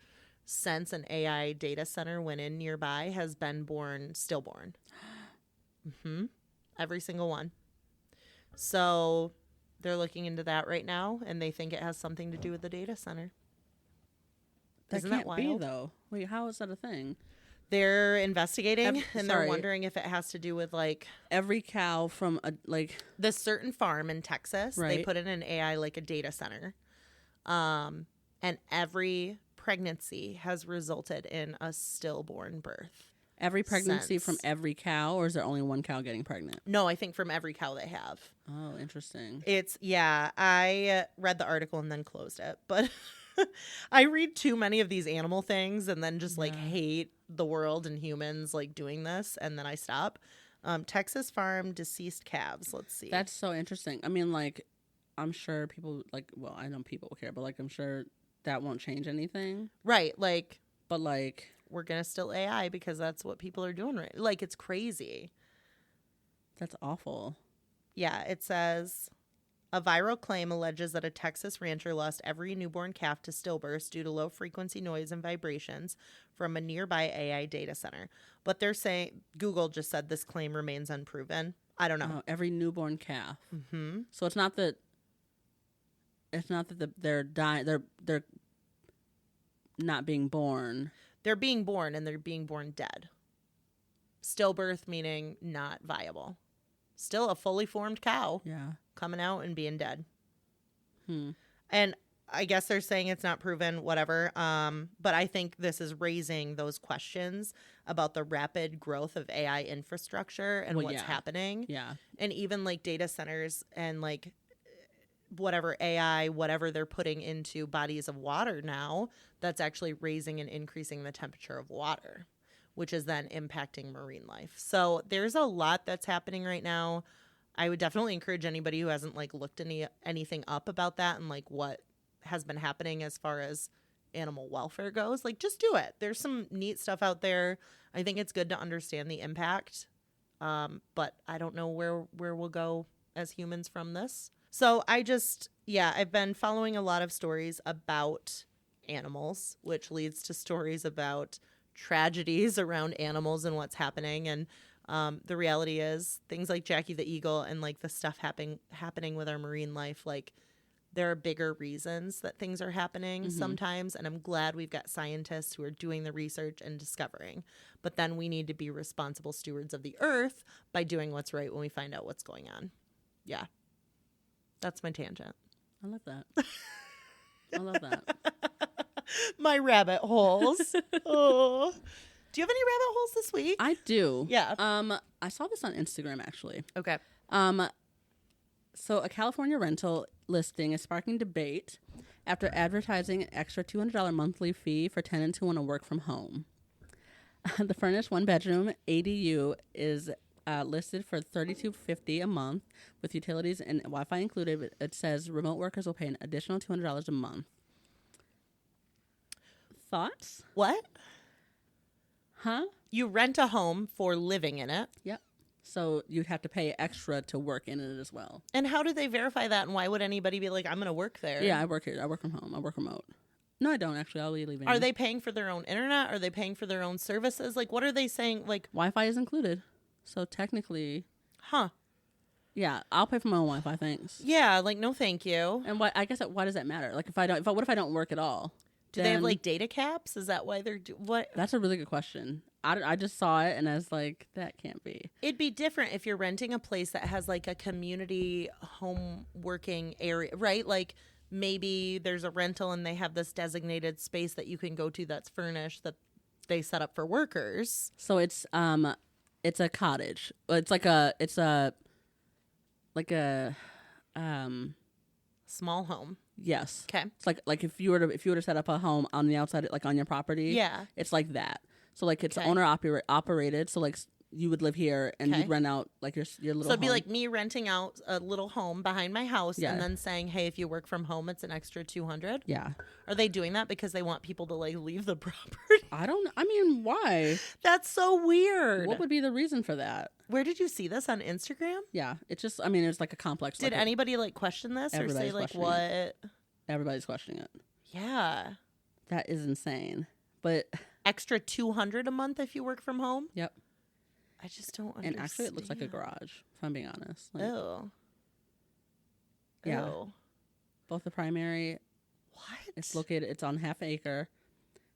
since an AI data center went in nearby has been stillborn. Mm-hmm. Every single one. So they're looking into that right now, and they think it has something to do with the data center. Isn't that wild? Be, though. Wait, how is that a thing? They're investigating, they're wondering if it has to do with, like... Every cow from, this certain farm in Texas, right. They put in an AI, like, a data center. And every pregnancy has resulted in a stillborn birth. Every pregnancy from every cow, or is there only one cow getting pregnant? No, I think from every cow they have. Oh, interesting. I read the article and then closed it, but... I read too many of these animal things and then just like hate the world and humans like doing this, and then I stop. Texas farm deceased calves. Let's see. That's so interesting. I mean, like, I'm sure people like. Well, I know people will care, but like, I'm sure that won't change anything. Right. Like, but like, we're gonna still AI because that's what people are doing. Right. Like, it's crazy. That's awful. Yeah. It says. A viral claim alleges that a Texas rancher lost every newborn calf to stillbirths due to low-frequency noise and vibrations from a nearby AI data center. But they're saying Google just said this claim remains unproven. I don't know. Oh, every newborn calf. Mm-hmm. So it's not that they're dying. They're not being born. They're being born, and they're being born dead. Stillbirth meaning not viable. Still a fully formed cow. Yeah. Coming out and being dead. And I guess they're saying it's not proven, whatever. But I think this is raising those questions about the rapid growth of AI infrastructure and what's happening. Yeah. And even like data centers and like whatever AI, whatever they're putting into bodies of water now, that's actually raising and increasing the temperature of water, which is then impacting marine life. So there's a lot that's happening right now. I would definitely encourage anybody who hasn't like looked anything up about that and like what has been happening as far as animal welfare goes, like just do it. There's some neat stuff out there. I think it's good to understand the impact. But I don't know where we'll go as humans from this. So I've been following a lot of stories about animals, which leads to stories about tragedies around animals and what's happening. And the reality is things like Jackie the Eagle and like the stuff happening with our marine life, like there are bigger reasons that things are happening sometimes. And I'm glad we've got scientists who are doing the research and discovering. But then we need to be responsible stewards of the earth by doing what's right when we find out what's going on. Yeah. That's my tangent. I love that. I love that. My rabbit holes. Oh. Do you have any rabbit holes this week? I do. Yeah. I saw this on Instagram actually. Okay. So a California rental listing is sparking debate after advertising an extra $200 monthly fee for tenants who want to work from home. The furnished one-bedroom ADU is listed for $32.50 a month with utilities and Wi-Fi included. It says remote workers will pay an additional $200 a month. Thoughts? What? Huh? You rent a home for living in it. Yep. So you'd have to pay extra to work in it as well. And how do they verify that? And why would anybody be like, I'm going to work there? Yeah, I work here. I work from home. I work remote. No, I don't actually. I'll be leaving. Are they paying for their own internet? Are they paying for their own services? Like, what are they saying? Like, Wi-Fi is included. So technically, huh? Yeah, I'll pay for my own Wi-Fi. Thanks. Yeah, like no, thank you. And why does that matter? Like, what if I don't work at all? Do they have like data caps? Is that why they're what? That's a really good question. I just saw it and I was like, that can't be. It'd be different if you're renting a place that has like a community home working area, right? Like maybe there's a rental and they have this designated space that you can go to that's furnished that they set up for workers. So it's a cottage. It's a small home. Yes. Okay. It's like if you were to set up a home on the outside, like on your property. Yeah. It's like that. So like it's owner operated. So like you would live here and you'd rent out like your little. So it'd be like me renting out a little home behind my house and then saying, hey, if you work from home, it's an extra $200. Yeah. Are they doing that because they want people to like leave the property? I mean, why? That's so weird. What would be the reason for that? Where did you see this on Instagram? Yeah. It's just, it's like a complex. Did anybody like question this or say like what? Everybody's questioning it. Yeah. That is insane. But extra $200 a month if you work from home? Yep. I just don't understand. And actually it looks like a garage, if I'm being honest. Like, ew. Yeah. Ew. Both the primary. What? It's on half an acre.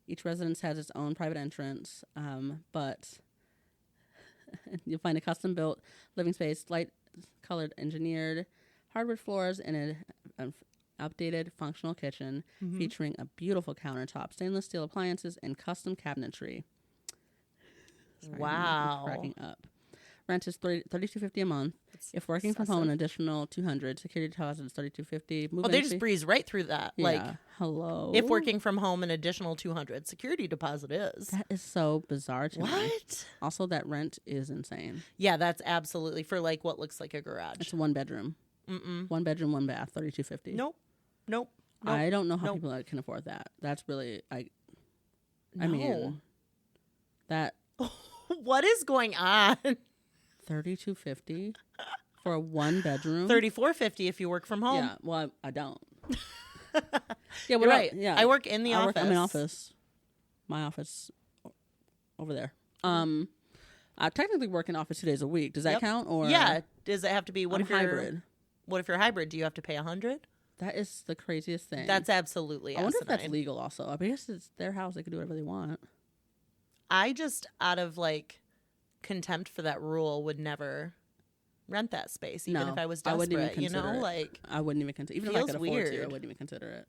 Each residence has its own private entrance. But you'll find a custom built living space, light colored engineered hardwood floors and an updated functional kitchen featuring a beautiful countertop, stainless steel appliances, and custom cabinetry. Sorry, wow. I'm cracking up. Rent is $32.50 a month. If working excessive. from home, an additional $200. Security deposit is $32.50. They just breeze right through that. Yeah. Like, hello. If working from home, an additional $200. Security deposit is. That is so bizarre to me. What? Also, that rent is insane. Yeah, that's absolutely for like what looks like a garage. It's a one bedroom. One bedroom, one bath, $32.50. Nope. I don't know how people can afford that. That's really I mean that. What is going on? $32.50 for a one bedroom. $34.50 if you work from home. Yeah, well, I don't. Yeah, we're right. Yeah, I work in the office. I'm in office. My office over there. I technically work in office 2 days a week. Does that count? Or yeah, does it have to be? What if you're hybrid? What if you're hybrid? Do you have to pay $100? That is the craziest thing. That's absolutely. I wonder if that's legal. Also, I guess it's their house; they can do whatever they want. I just, out of like contempt for that rule, would never rent that space, even if I was desperate. I wouldn't even consider it. Like, I wouldn't even consider. Even if I could afford to, I wouldn't even consider it.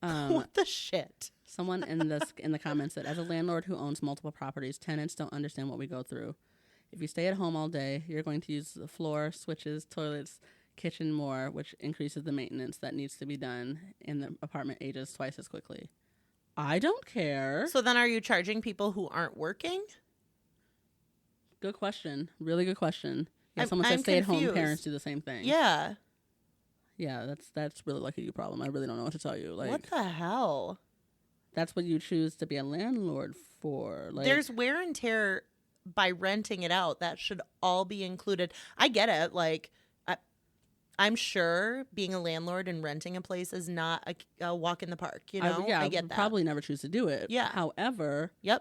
What the shit? Someone in the comments said, as a landlord who owns multiple properties, tenants don't understand what we go through. If you stay at home all day, you're going to use the floor, switches, toilets, kitchen more, which increases the maintenance that needs to be done, and the apartment ages twice as quickly. I don't care. So then are you charging people who aren't working? Good question. Really good question. Yeah, someone said stay-at-home parents do the same thing. Yeah. Yeah, that's really like a you problem. I really don't know what to tell you. Like, what the hell? That's what you choose to be a landlord for. Like, there's wear and tear by renting it out. That should all be included. I get it. Like, I'm sure being a landlord and renting a place is not a walk in the park. You know, I get that. Probably never choose to do it. Yeah. However, so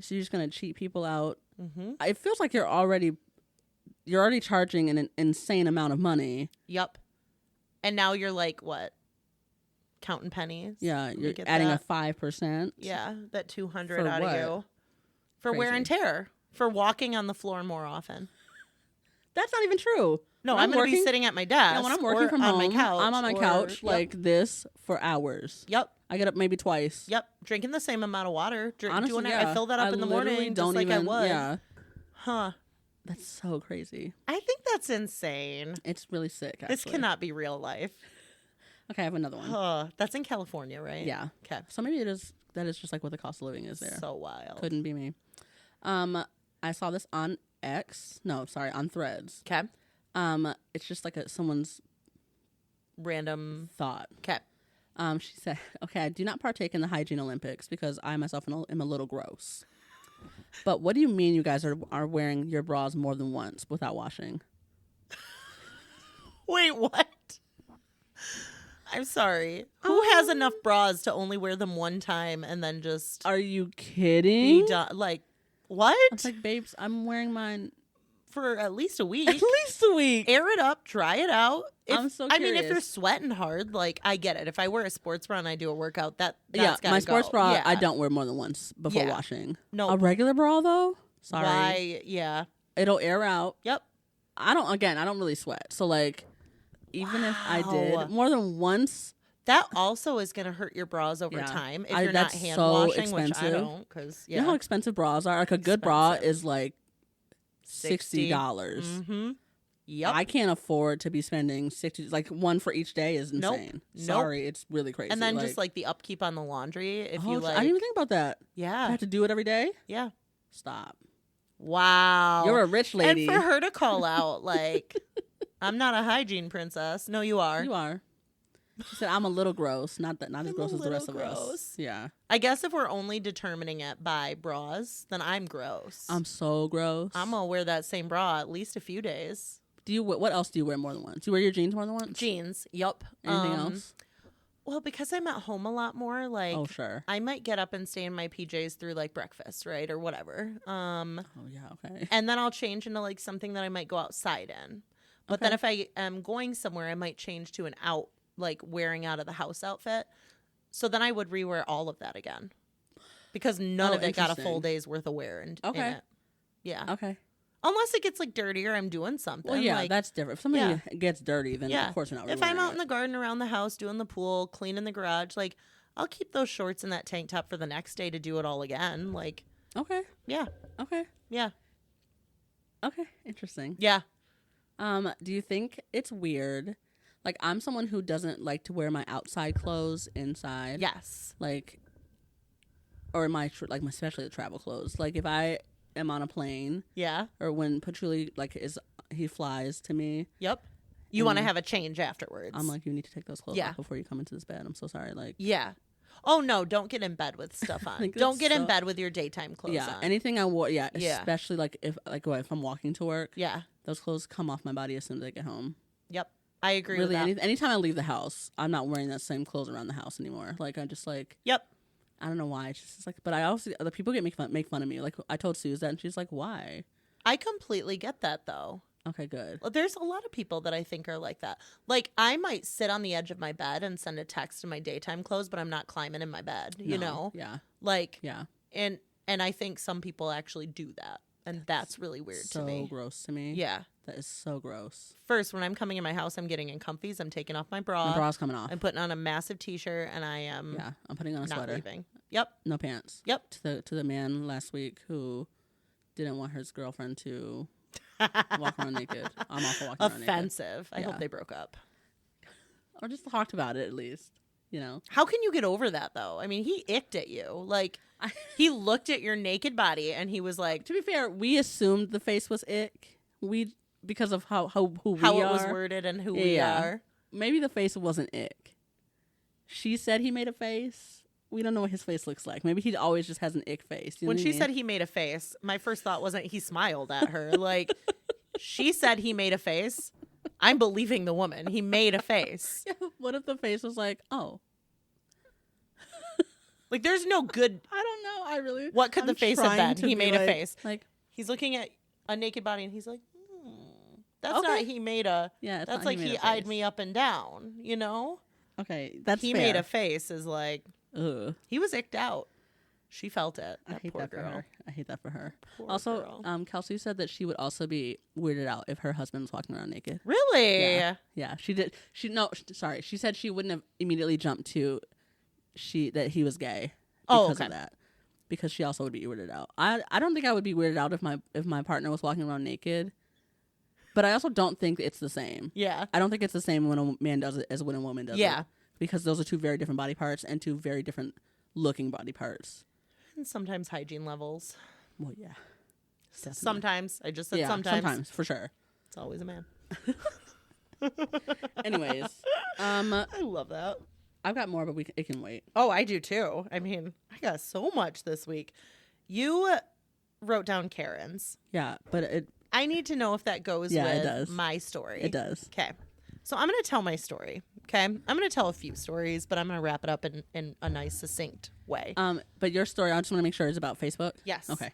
you're just gonna cheat people out. Mm-hmm. It feels like you're already charging an insane amount of money. Yep. And now you're like, what? Counting pennies? Yeah, you're adding a 5%. Yeah, that 200 out of you. For crazy. Wear and tear. For walking on the floor more often. That's not even true. No, I'm going to be sitting at my desk. Yeah, when I'm working from home, on my couch, I'm on my couch like this for hours. Yep. I get up maybe twice. Yep. Drinking the same amount of water. Honestly, I fill that up in the morning just like I would. Yeah. Huh. That's so crazy. I think that's insane. It's really sick, actually. This cannot be real life. Okay, I have another one. That's in California, right? Yeah. Okay. So maybe that is just like what the cost of living is there. So wild. Couldn't be me. I saw this on on Threads. Okay. It's just like someone's random thought. Okay. She said, okay, I do not partake in the hygiene Olympics because I myself am a little gross. But what do you mean you guys are wearing your bras more than once without washing? Wait, what? I'm sorry. Who has enough bras to only wear them one time and then just... Are you kidding? Like, what? I was like, babes, I'm wearing mine... for at least a week. At least a week. Air it up, dry it out. I'm so curious. I mean, if you're sweating hard, like, I get it. If I wear a sports bra and I do a workout, that's my sports bra, I don't wear more than once before washing. No. A regular bra, though? Sorry. Why? Yeah. It'll air out. Yep. I don't really sweat. So, like, even if I did more than once... That also is going to hurt your bras over time if you're not hand washing, which I don't. Cause, You know how expensive bras are? Like, a good bra is, like, $60. Mm-hmm. Yep. I can't afford to be spending $60. Like, one for each day is insane. Nope. Sorry, it's really crazy. And then just like the upkeep on the laundry. If you like, I didn't even think about that. Yeah, I have to do it every day. Yeah. Stop. Wow. You're a rich lady. And for her to call out like, I'm not a hygiene princess. No, you are. You are. She said, I'm a little gross. Not as gross as the rest of us. Yeah. I guess if we're only determining it by bras, then I'm gross. I'm so gross. I'm going to wear that same bra at least a few days. What else do you wear more than once? Do you wear your jeans more than once? Jeans. Yup. Anything else? Well, because I'm at home a lot more, like, oh, sure. I might get up and stay in my PJs through like breakfast, right? Or whatever. Oh, yeah. Okay. And then I'll change into like something that I might go outside in. But then if I am going somewhere, I might change to an like wearing out of the house outfit. So then I would rewear all of that again because none of it got a full day's worth of wear in it. Yeah. Okay. Unless it gets like dirty or I'm doing something. Well, yeah, like, that's different. If somebody gets dirty, then of course we're not. If I'm out in the garden around the house, doing the pool, cleaning the garage, like I'll keep those shorts and that tank top for the next day to do it all again. Like, okay. Yeah. Okay. Yeah. Okay. Interesting. Yeah. Do you think it's weird? Like, I'm someone who doesn't like to wear my outside clothes inside. Yes. Like, or especially the travel clothes. Like, if I am on a plane. Yeah. Or when Patchouli, like, he flies to me. Yep. You want to have a change afterwards. I'm like, you need to take those clothes off before you come into this bed. I'm so sorry. Like. Yeah. Oh, no, don't get in bed with stuff on. Don't get in bed with your daytime clothes on. Anything I wore, especially, like, if I'm walking to work. Yeah. Those clothes come off my body as soon as I get home. Yep. I agree with that. Anytime I leave the house, I'm not wearing that same clothes around the house anymore. Like, I just, like... Yep. I don't know why. It's just like... But I also... The people make fun of me. Like, I told Suze that, and she's like, why? I completely get that, though. Okay, good. Well, there's a lot of people that I think are like that. Like, I might sit on the edge of my bed and send a text in my daytime clothes, but I'm not climbing in my bed, you know? Yeah. Like... Yeah. And I think some people actually do that. And that's really weird to me. So gross to me. Yeah. That is so gross. First, when I'm coming in my house, I'm getting in comfies. I'm taking off my bra. My bra's coming off. I'm putting on a massive t-shirt, and I am I'm putting on a sweater. Leaving. Yep. No pants. Yep. To the man last week who didn't want his girlfriend to walk around naked. I'm all for walking around naked. Offensive. I hope they broke up. Or just talked about it at least. You know. How can you get over that though? I mean, he icked at you. Like he looked at your naked body and he was like, to be fair, we assumed the face was ick. Because of how it was worded and who we are. Maybe the face wasn't ick. She said he made a face. We don't know what his face looks like. Maybe he always just has an ick face. You know when she I mean? said he made a face, my first thought wasn't he smiled at her. Like she said he made a face. I'm believing the woman. He made a face. Yeah, what if the face was like, oh. Like there's no good. I don't know. What could the face have been? He made a face. Like he's looking at a naked body and he's like, that's not he made a. Yeah, that's like he eyed me up and down. You know. Okay, that's he fair. made a face is like. Ugh. He was icked out. She felt it. I hate that for her. I hate that for her. Poor also, girl. Kelsey said that she would also be weirded out if her husband was walking around naked. Really? Yeah, she did. She said she wouldn't have immediately jumped to that he was gay because of that. Because she also would be weirded out. I don't think I would be weirded out if my partner was walking around naked. But I also don't think it's the same. Yeah. I don't think it's the same when a man does it as when a woman does it. Yeah. Because those are two very different body parts and two very different looking body parts. And sometimes hygiene levels. Well, yeah. Definitely. Sometimes. I just said sometimes. Sometimes, for sure. It's always a man. Anyways. I love that. I've got more, but it can wait. Oh, I do too. I mean, I got so much this week. You wrote down Karen's. Yeah, but I need to know if that goes with my story. It does. Okay. So I'm going to tell my story. Okay. I'm going to tell a few stories, but I'm going to wrap it up in a nice, succinct way. But your story, I just want to make sure, is about Facebook? Yes. Okay.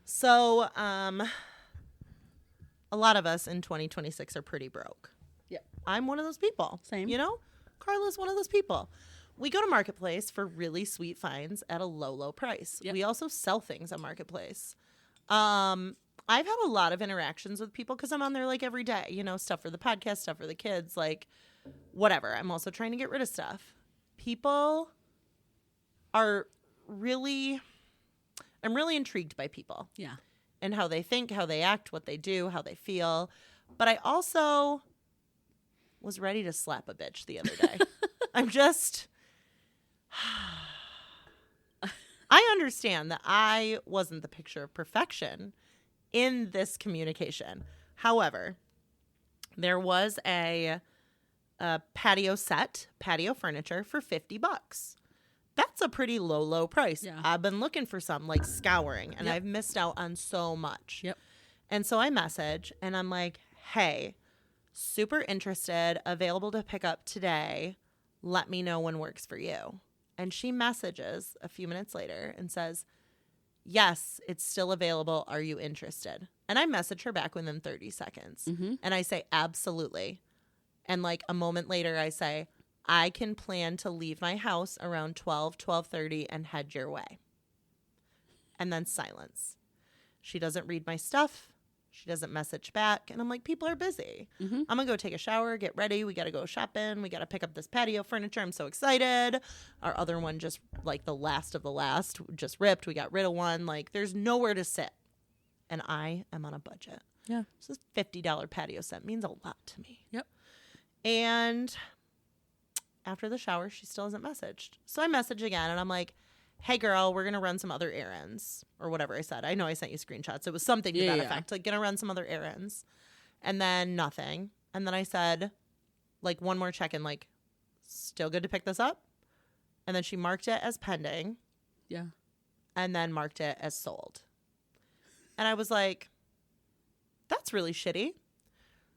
So, a lot of us in 2026 are pretty broke. Yeah. I'm one of those people. Same. You know? Carla's one of those people. We go to Marketplace for really sweet finds at a low, low price. Yep. We also sell things on Marketplace. I've had a lot of interactions with people because I'm on there like every day, you know, stuff for the podcast, stuff for the kids, like whatever. I'm also trying to get rid of stuff. People are really, I'm really intrigued by people. Yeah. And how they think, how they act, what they do, how they feel. But I also was ready to slap a bitch the other day. I'm just, I understand that I wasn't the picture of perfection in this communication. However, there was a patio furniture for $50. That's a pretty low price. Yeah. I've been looking for some, like scouring, and I've missed out on so much. Yep. And so I message, and I'm like, hey, super interested, available to pick up today. Let me know when works for you. And she messages a few minutes later and says, yes, it's still available. Are you interested? And I message her back within 30 seconds. Mm-hmm. And I say, absolutely. And like a moment later, I say, I can plan to leave my house around 12:30 and head your way. And then silence. She doesn't read my stuff. She doesn't message back. And I'm like, people are busy. Mm-hmm. I'm going to go take a shower, get ready. We got to go shopping. We got to pick up this patio furniture. I'm so excited. Our other one just, like the last of the last, just ripped. We got rid of one. Like, there's nowhere to sit. And I am on a budget. Yeah. So this $50 patio set means a lot to me. Yep. And after the shower, she still hasn't messaged. So I message again, and I'm like, hey, girl, we're going to run some other errands, or whatever I said. I know I sent you screenshots. It was something to that effect, like, going to run some other errands. And then nothing. And then I said, like, one more check-in, like, still good to pick this up? And then she marked it as pending. Yeah. And then marked it as sold. And I was like, that's really shitty.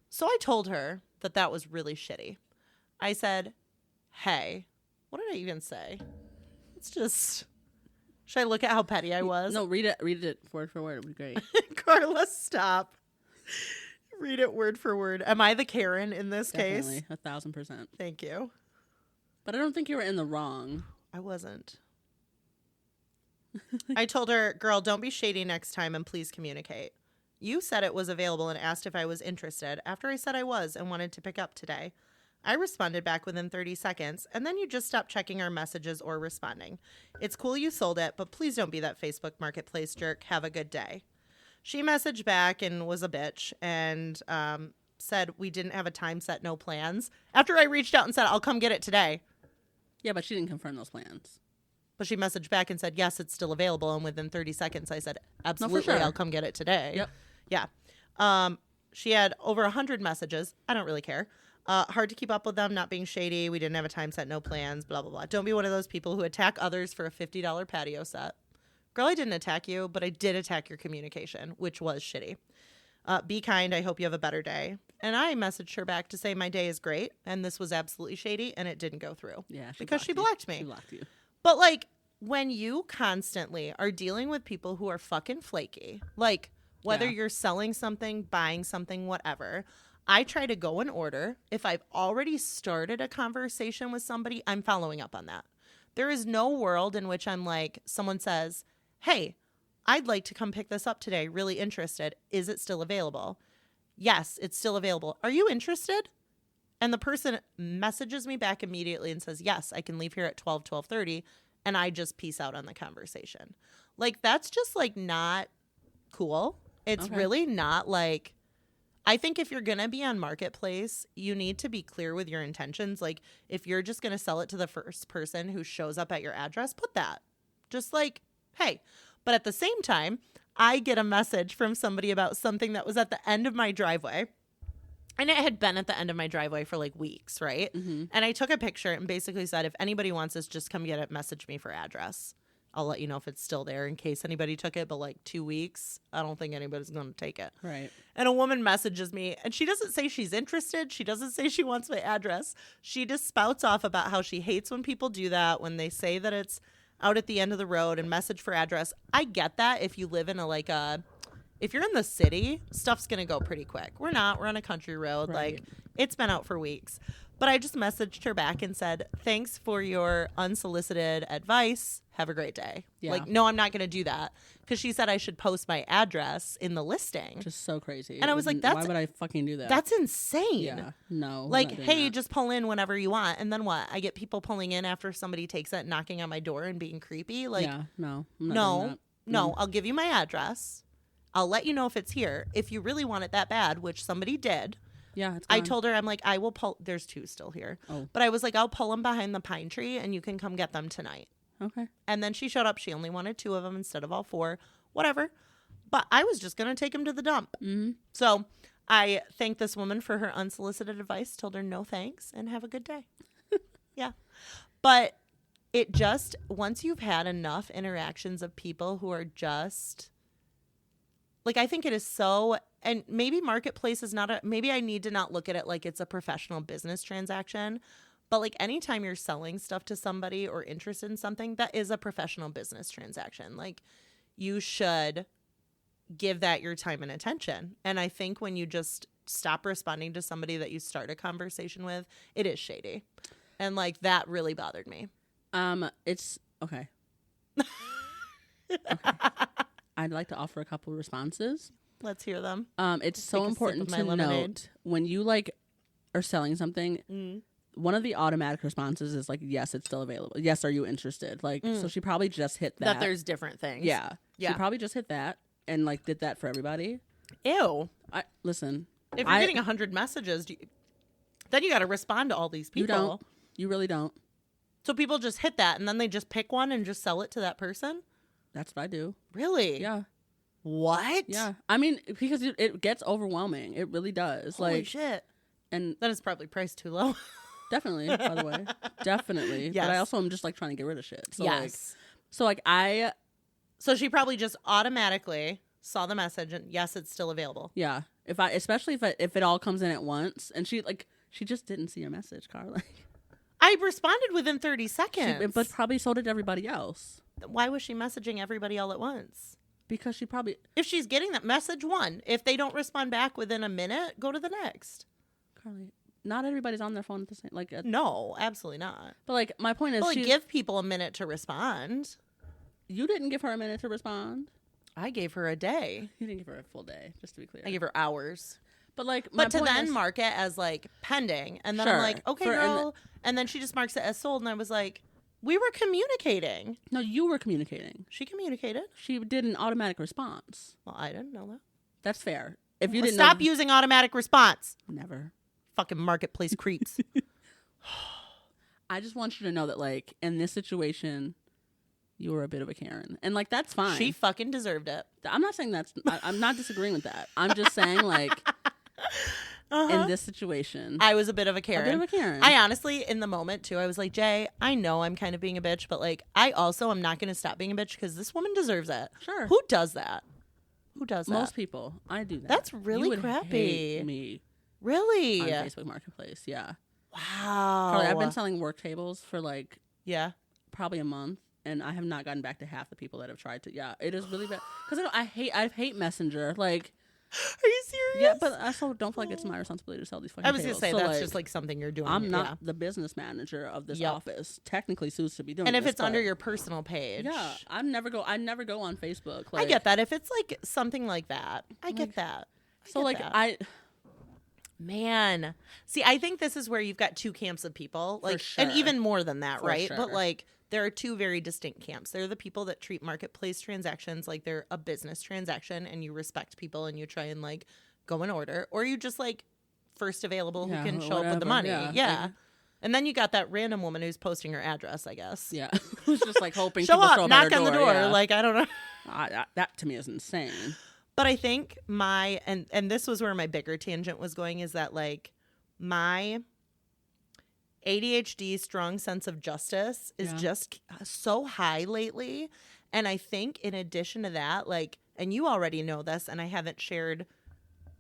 So I told her that was really shitty. I said, hey, what did I even say? It's just, should I look at how petty I was? No, read it word for word. It would be great. Carla, stop. Read it word for word. Am I the Karen in this Definitely, case? 1,000%. Thank you. But I don't think you were in the wrong. I wasn't. I told her, girl, don't be shady next time and please communicate. You said it was available and asked if I was interested after I said I was and wanted to pick up today. I responded back within 30 seconds, and then you just stopped checking our messages or responding. It's cool you sold it, but please don't be that Facebook Marketplace jerk. Have a good day. She messaged back and was a bitch and said we didn't have a time set, no plans. After I reached out and said, I'll come get it today. Yeah, but she didn't confirm those plans. But she messaged back and said, yes, it's still available. And within 30 seconds, I said, absolutely, sure. I'll come get it today. Yep. Yeah. She had over 100 messages. I don't really care. Hard to keep up with them, not being shady. We didn't have a time set, no plans, blah, blah, blah. Don't be one of those people who attack others for a $50 patio set. Girl, I didn't attack you, but I did attack your communication, which was shitty. Be kind. I hope you have a better day. And I messaged her back to say my day is great, and this was absolutely shady, and it didn't go through. Yeah, because she blocked me. She blocked you. But, like, when you constantly are dealing with people who are fucking flaky, like, whether you're selling something, buying something, whatever, I try to go in order. If I've already started a conversation with somebody, I'm following up on that. There is no world in which I'm like, someone says, hey, I'd like to come pick this up today. Really interested. Is it still available? Yes, it's still available. Are you interested? And the person messages me back immediately and says, yes, I can leave here at 12:30. And I just peace out on the conversation. Like, that's just, like, not cool. It's really not, like, I think if you're going to be on Marketplace, you need to be clear with your intentions. Like, if you're just going to sell it to the first person who shows up at your address, put that. Just like, hey. But at the same time, I get a message from somebody about something that was at the end of my driveway. And it had been at the end of my driveway for like weeks, right? Mm-hmm. And I took a picture and basically said, if anybody wants this, just come get it. Message me for address. I'll let you know if it's still there in case anybody took it. But like 2 weeks, I don't think anybody's going to take it. Right. And a woman messages me and she doesn't say she's interested. She doesn't say she wants my address. She just spouts off about how she hates when people do that, when they say that it's out at the end of the road and message for address. I get that if you live in if you're in the city, stuff's going to go pretty quick. We're not. We're on a country road. Right. Like, it's been out for weeks. But I just messaged her back and said, thanks for your unsolicited advice. Have a great day. Yeah. Like, no, I'm not going to do that. Because she said I should post my address in the listing. Just so crazy. And I was like, why would I fucking do that? That's insane. Yeah. No. Like, hey, just pull in whenever you want. And then what? I get people pulling in after somebody takes it, knocking on my door and being creepy. Like, yeah, no. No, I'll give you my address. I'll let you know if it's here. If you really want it that bad, which somebody did. Yeah, it's gone. I told her, I'm like, I will pull. There's 2 still here. Oh. But I was like, I'll pull them behind the pine tree and you can come get them tonight. Okay. And then she showed up. She only wanted 2 of them instead of all 4. Whatever. But I was just going to take them to the dump. Mm-hmm. So I thanked this woman for her unsolicited advice, told her no thanks, and have a good day. Yeah. But it just, once you've had enough interactions of people who are just, like, I think it is so, and maybe Marketplace is not maybe I need to not look at it like it's a professional business transaction, but like anytime you're selling stuff to somebody or interested in something, that is a professional business transaction. Like, you should give that your time and attention. And I think when you just stop responding to somebody that you start a conversation with, it is shady. And like, that really bothered me. It's okay. I'd like to offer a couple of responses. Let's hear them. It's so important to note when you like are selling something, one of the automatic responses is like, yes, it's still available. Yes, are you interested? Like, so she probably just hit that. That there's different things. Yeah. She probably just hit that and like did that for everybody. Ew. Listen. If you're getting 100 messages, then you got to respond to all these people. You don't. You really don't. So people just hit that and then they just pick one and just sell it to that person? That's what I do. Really? Yeah. What? Yeah. I mean, because it gets overwhelming. It really does. Holy shit. And that is probably priced too low. Definitely, by the way. Definitely. Yes. But I also am just like trying to get rid of shit. So yes. So she probably just automatically saw the message and yes, it's still available. Yeah. Especially if it all comes in at once and she just didn't see your message, Carla. I responded within 30 seconds. But probably so did everybody else. Why was she messaging everybody all at once? Because she probably... If she's getting that message, one. If they don't respond back within a minute, go to the next. Carly, not everybody's on their phone at the same... No, absolutely not. But my point is... give people a minute to respond. You didn't give her a minute to respond. I gave her a day. You didn't give her a full day, just to be clear. I gave her hours. But like, but to then mark it as like pending, and then I'm like, okay, girl, and then she just marks it as sold, and I was like, we were communicating. No, you were communicating. She communicated. She did an automatic response. Well, I didn't know that. That's fair. If you didn't stop using automatic response. Never. Fucking marketplace creeps. I just want you to know that, like, in this situation, you were a bit of a Karen. And, like, that's fine. She fucking deserved it. I'm not saying I'm not disagreeing with that. I'm just saying, like, in this situation, I was a bit of a Karen. A bit of a Karen. I honestly, in the moment, too, I was like, Jay, I know I'm kind of being a bitch, but, like, I also am not going to stop being a bitch because this woman deserves it. Sure. Who does that? Who does that? Most people. I do that. That's really you would crappy. Hate me. Really? On Facebook Marketplace, yeah. Wow. Carly, I've been selling work tables for, like, probably a month. And I have not gotten back to half the people that have tried to. Yeah, it is really bad. Because I hate Messenger. Like, are you serious? Yeah, but I also don't feel like it's my responsibility to sell these fucking I was going to say, so that's like, just like something you're doing. I'm not the business manager of this office. Technically, Sue's to be doing and if this, it's under your personal page. Yeah, I never go on Facebook. Like, I get that. If it's like something like that, I get that. Man. See, I think this is where you've got two camps of people. Like, and even more than that, right? Sure. But like, there are two very distinct camps. There are the people that treat marketplace transactions like they're a business transaction and you respect people and you try and like go in order. Or you just like first available who can show up with the money. Yeah. And then you got that random woman who's posting her address, I guess. Yeah. Who's just like hoping show people up, show up knock at her on the door. Like, I don't know. That to me is insane. But I think and this was where my bigger tangent was going, is that like my ADHD strong sense of justice is just so high lately. And I think in addition to that, like, and you already know this, and I haven't shared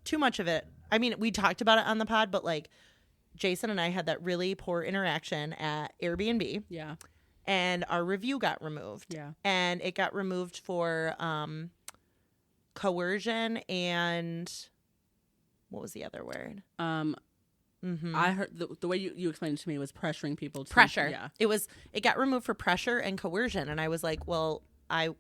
too much of it. I mean, we talked about it on the pod, but like Jason and I had that really poor interaction at Airbnb. Yeah. And our review got removed. Yeah. And it got removed for coercion and what was the other word? Mm-hmm. I heard the way you explained it to me was pressuring people to pressure. Yeah. It got removed for pressure and coercion, and I was like, well, I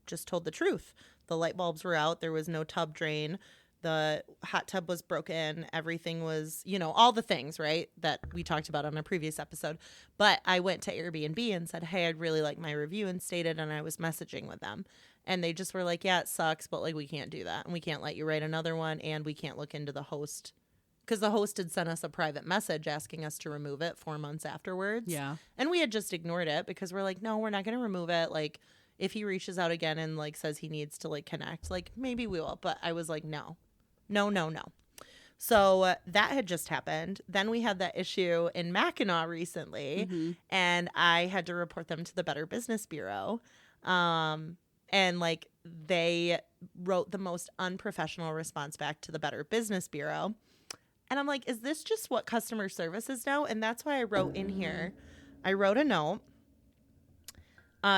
just told the truth. The light bulbs were out. There was no tub drain. The hot tub was broken. Everything was, all the things, right, that we talked about on a previous episode. But I went to Airbnb and said, hey, I'd really like my review instated, and I was messaging with them. And they just were like, yeah, it sucks, but like we can't do that. And we can't let you write another one, and we can't look into the host. Because the host had sent us a private message asking us to remove it 4 months afterwards. Yeah. And we had just ignored it because we're like, no, we're not going to remove it. Like, if he reaches out again and, like, says he needs to, like, connect, like, maybe we will. But I was like, no. So that had just happened. Then we had that issue in Mackinac recently. Mm-hmm. And I had to report them to the Better Business Bureau. And, like, they wrote the most unprofessional response back to the Better Business Bureau. And I'm like, is this just what customer service is now? And that's why I wrote in here. I wrote a note.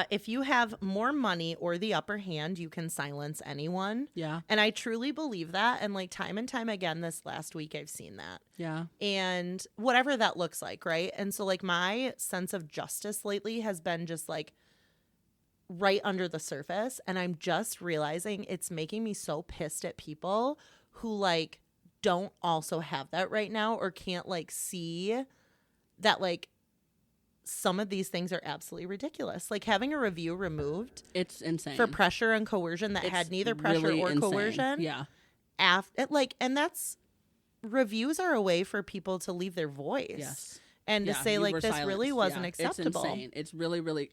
If you have more money or the upper hand, you can silence anyone. Yeah. And I truly believe that. And like time and time again this last week, I've seen that. Yeah. And whatever that looks like, right? And so like my sense of justice lately has been just like right under the surface. And I'm just realizing it's making me so pissed at people who like don't also have that right now or can't like see that like some of these things are absolutely ridiculous. Like having a review removed, it's insane, for pressure and coercion that had neither pressure really or insane. Coercion. Yeah. And that's, reviews are a way for people to leave their voice. Yes. And to say like this silenced. Really wasn't acceptable. It's insane. It's really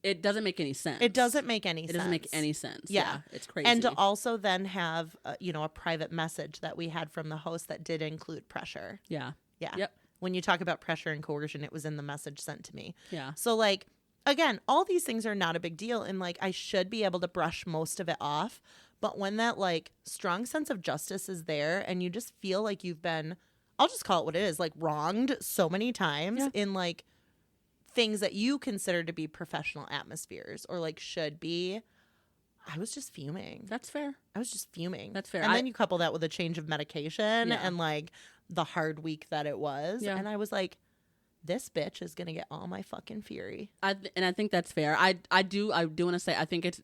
it doesn't make any sense. It doesn't make any sense. It doesn't make any sense. Yeah. It's crazy. And to also then have, a private message that we had from the host that did include pressure. Yeah. Yeah. Yep. When you talk about pressure and coercion, it was in the message sent to me. Yeah. So like, again, all these things are not a big deal. And like, I should be able to brush most of it off. But when that like strong sense of justice is there and you just feel like you've been, I'll just call it what it is, like wronged so many times in like things that you consider to be professional atmospheres or like should be, I was just fuming. That's fair. I was just fuming. That's fair. And then you couple that with a change of medication and like the hard week that it was. Yeah. And I was like, this bitch is going to get all my fucking fury. And I think that's fair. I do want to say, I think it's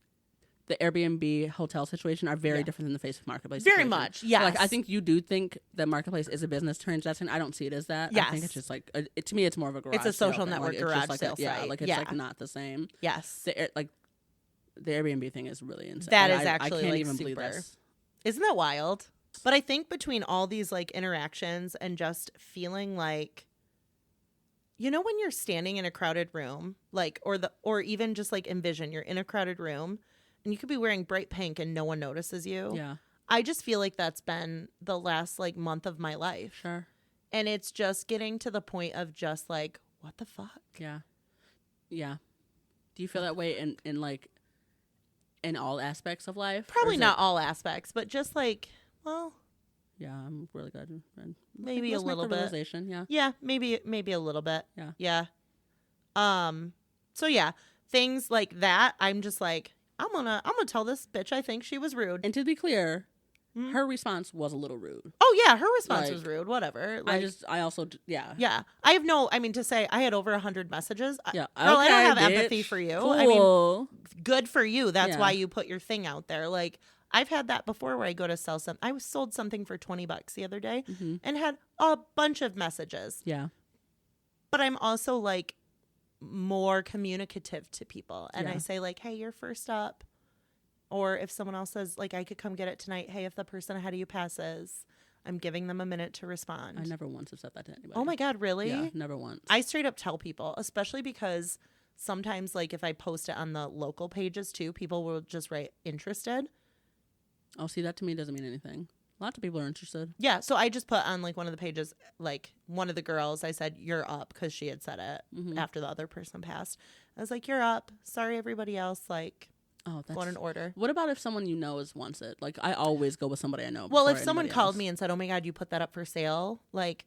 the Airbnb hotel situation are very different than the Facebook Marketplace Very situation. much, yes. Like, I think you do think that Marketplace is a business transaction. I don't see it as that. Yes. I think it's just like, to me, it's more of a garage It's a social sale network like, garage like sale site. Like, it's like not the same. Yes. The Airbnb thing is really insane. That like, is actually I can't like even super. believe this. Isn't that wild? But I think between all these like interactions and just feeling like, you know, when you're standing in a crowded room, like, or even just like envision you're in a crowded room and you could be wearing bright pink and no one notices you. Yeah. I just feel like that's been the last like month of my life. Sure. And it's just getting to the point of just like, what the fuck? Yeah. Yeah. Do you feel that way in like in all aspects of life? Probably not all aspects, but just like, well, yeah, I'm really good. Maybe a little bit. Realization, yeah. Yeah, maybe a little bit. Yeah. Yeah. So yeah, things like that, I'm just like, I'm gonna tell this bitch I think she was rude. And to be clear, her response was a little rude. Oh yeah, her response was rude. Whatever. Like, Yeah. I have to say I had over 100 messages. Yeah. Girl, okay, I don't have bitch. empathy for you. Cool. I mean, good for you. That's Yeah. why you put your thing out there. Like, I've had that before where I go to sell something. I sold something for $20 the other day and had a bunch of messages. Yeah. But I'm also like more communicative to people. And I say like, hey, you're first up. Or if someone else says like, I could come get it tonight. Hey, if the person ahead of you passes, I'm giving them a minute to respond. I never once have said that to anybody. Oh my God, really? Yeah, never once. I straight up tell people, especially because sometimes like if I post it on the local pages too, people will just write interested. Oh, see, that to me doesn't mean anything. Lots of people are interested. Yeah, so I just put on like one of the pages, like one of the girls, I said, you're up, because she had said it after the other person passed. I was like, you're up. Sorry, everybody else, like, go in an order. What about if someone you know wants it? Like, I always go with somebody I know. Well, if someone called me and said, oh my God, you put that up for sale, like,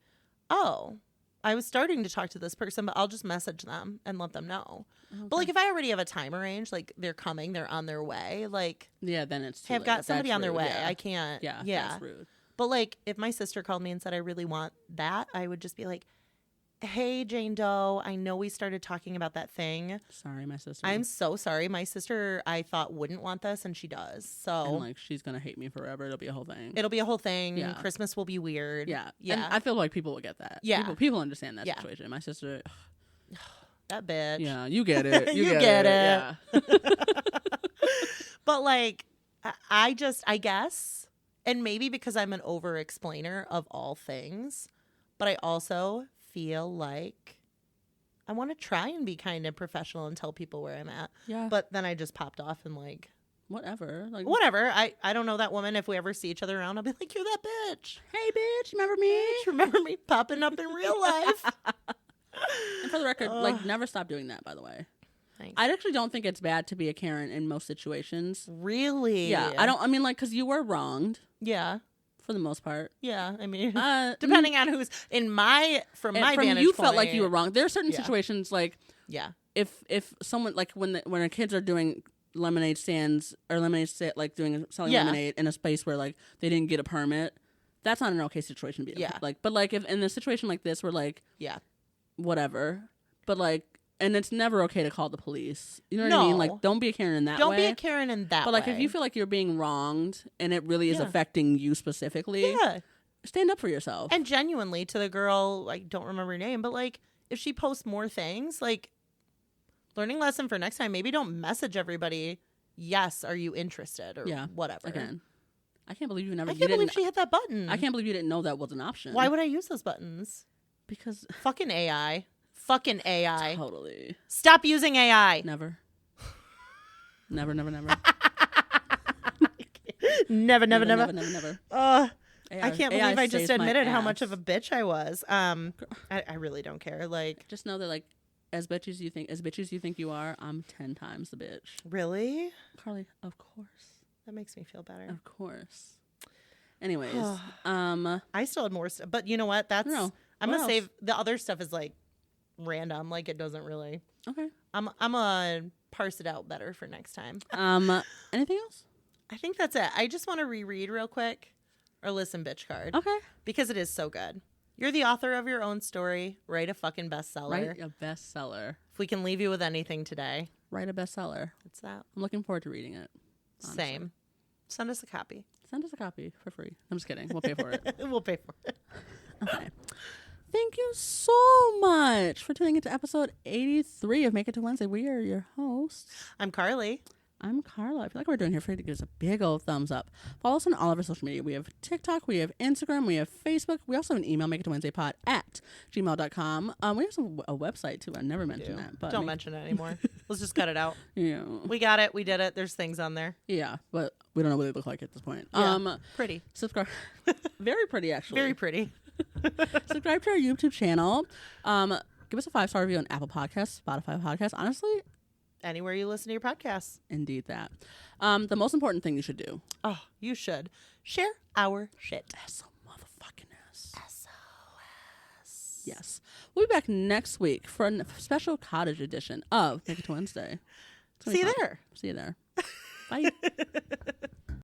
oh, I was starting to talk to this person, but I'll just message them and let them know. Okay. But like if I already have a time arranged, like they're coming, they're on their way, like then it's too I've got somebody that's on their rude, way. Yeah. I can't. Yeah, that's rude. But like if my sister called me and said I really want that, I would just be like, hey, Jane Doe, I know we started talking about that thing. Sorry, my sister. I'm so sorry. My sister, I thought wouldn't want this, and she does. So, and like, she's gonna hate me forever. It'll be a whole thing. It'll be a whole thing. Yeah. Christmas will be weird. Yeah. Yeah. And I feel like people will get that. Yeah. People understand that situation. My sister. That bitch. Yeah, you get it. You get it. Yeah. But like, I guess, and maybe because I'm an over explainer of all things, but I also feel like I want to try and be kind of professional and tell people where I'm at. Yeah. But then I just popped off and like, whatever. Like, whatever. I don't know that woman. If we ever see each other around, I'll be like, you're that bitch. Hey, bitch. Remember me? Bitch, remember me popping up in real life. And for the record, like, never stop doing that, by the way. Thanks. I actually don't think it's bad to be a Karen in most situations. Really? Yeah. I mean, like, because you were wronged. Yeah. For the most part. Yeah, I mean, depending on who's from my vantage point. You felt like you were wrong. There are certain situations like, if someone like when our kids are doing lemonade stands or selling lemonade in a space where like they didn't get a permit, that's not an okay situation to be. Like, but like if in a situation like this where like whatever, but like. And it's never okay to call the police. You know what I mean? Like, don't be a Karen in that way. Don't be a Karen in that way. But, like, if you feel like you're being wronged and it really is affecting you specifically, stand up for yourself. And genuinely, to the girl, I don't remember her name, but, like, if she posts more things, like, learning lesson for next time, maybe don't message everybody, yes, are you interested, or whatever. Again, I can't believe you never... I can't believe she hit that button. I can't believe you didn't know that was an option. Why would I use those buttons? Because... Fucking AI. Fucking AI. Totally. Stop using AI. Never. Never. Never. I can't believe I just admitted how much of a bitch I was. I really don't care. Like, just know that like as bitches you think you are, I'm 10 times the bitch. Really? Carly, of course. That makes me feel better. Of course. Anyways, I still had more stuff, but you know what? I'm gonna save the other stuff is like random, like it doesn't really. Okay. I'm gonna parse it out better for next time. Anything else? I think that's it. I just want to reread real quick our Listen Bitch card. Okay. Because it is so good. You're the author of your own story. Write a fucking bestseller. Write a bestseller. If we can leave you with anything today, write a bestseller. What's that? I'm looking forward to reading it. Honestly. Same. Send us a copy. Send us a copy for free. I'm just kidding. We'll pay for it. We'll pay for it. Okay. Thank you so much for tuning into episode 83 of Make It to Wednesday. We are your hosts. I'm Carly. I'm Karla. I feel like we're doing here for you to give us a big old thumbs up. Follow us on all of our social media. We have TikTok, we have Instagram, we have Facebook. We also have an email, makeitowednesdaypod@gmail.com. We have a website too. I never mentioned that. But don't mention it anymore. Let's just cut it out. Yeah. We got it. We did it. There's things on there. Yeah, but we don't know what they look like at this point. Yeah, pretty. Subscribe. Very pretty, actually. Very pretty. Subscribe to our YouTube channel. Give us a 5-star review on Apple Podcasts, Spotify Podcasts. Honestly, anywhere you listen to your podcasts. Indeed that. The most important thing you should do. Oh, you should. Share our shit. S-O-motherfucking-S. S-O-S. Yes. We'll be back next week for a special cottage edition of Make It to Wednesday. See you there. See you there. Bye.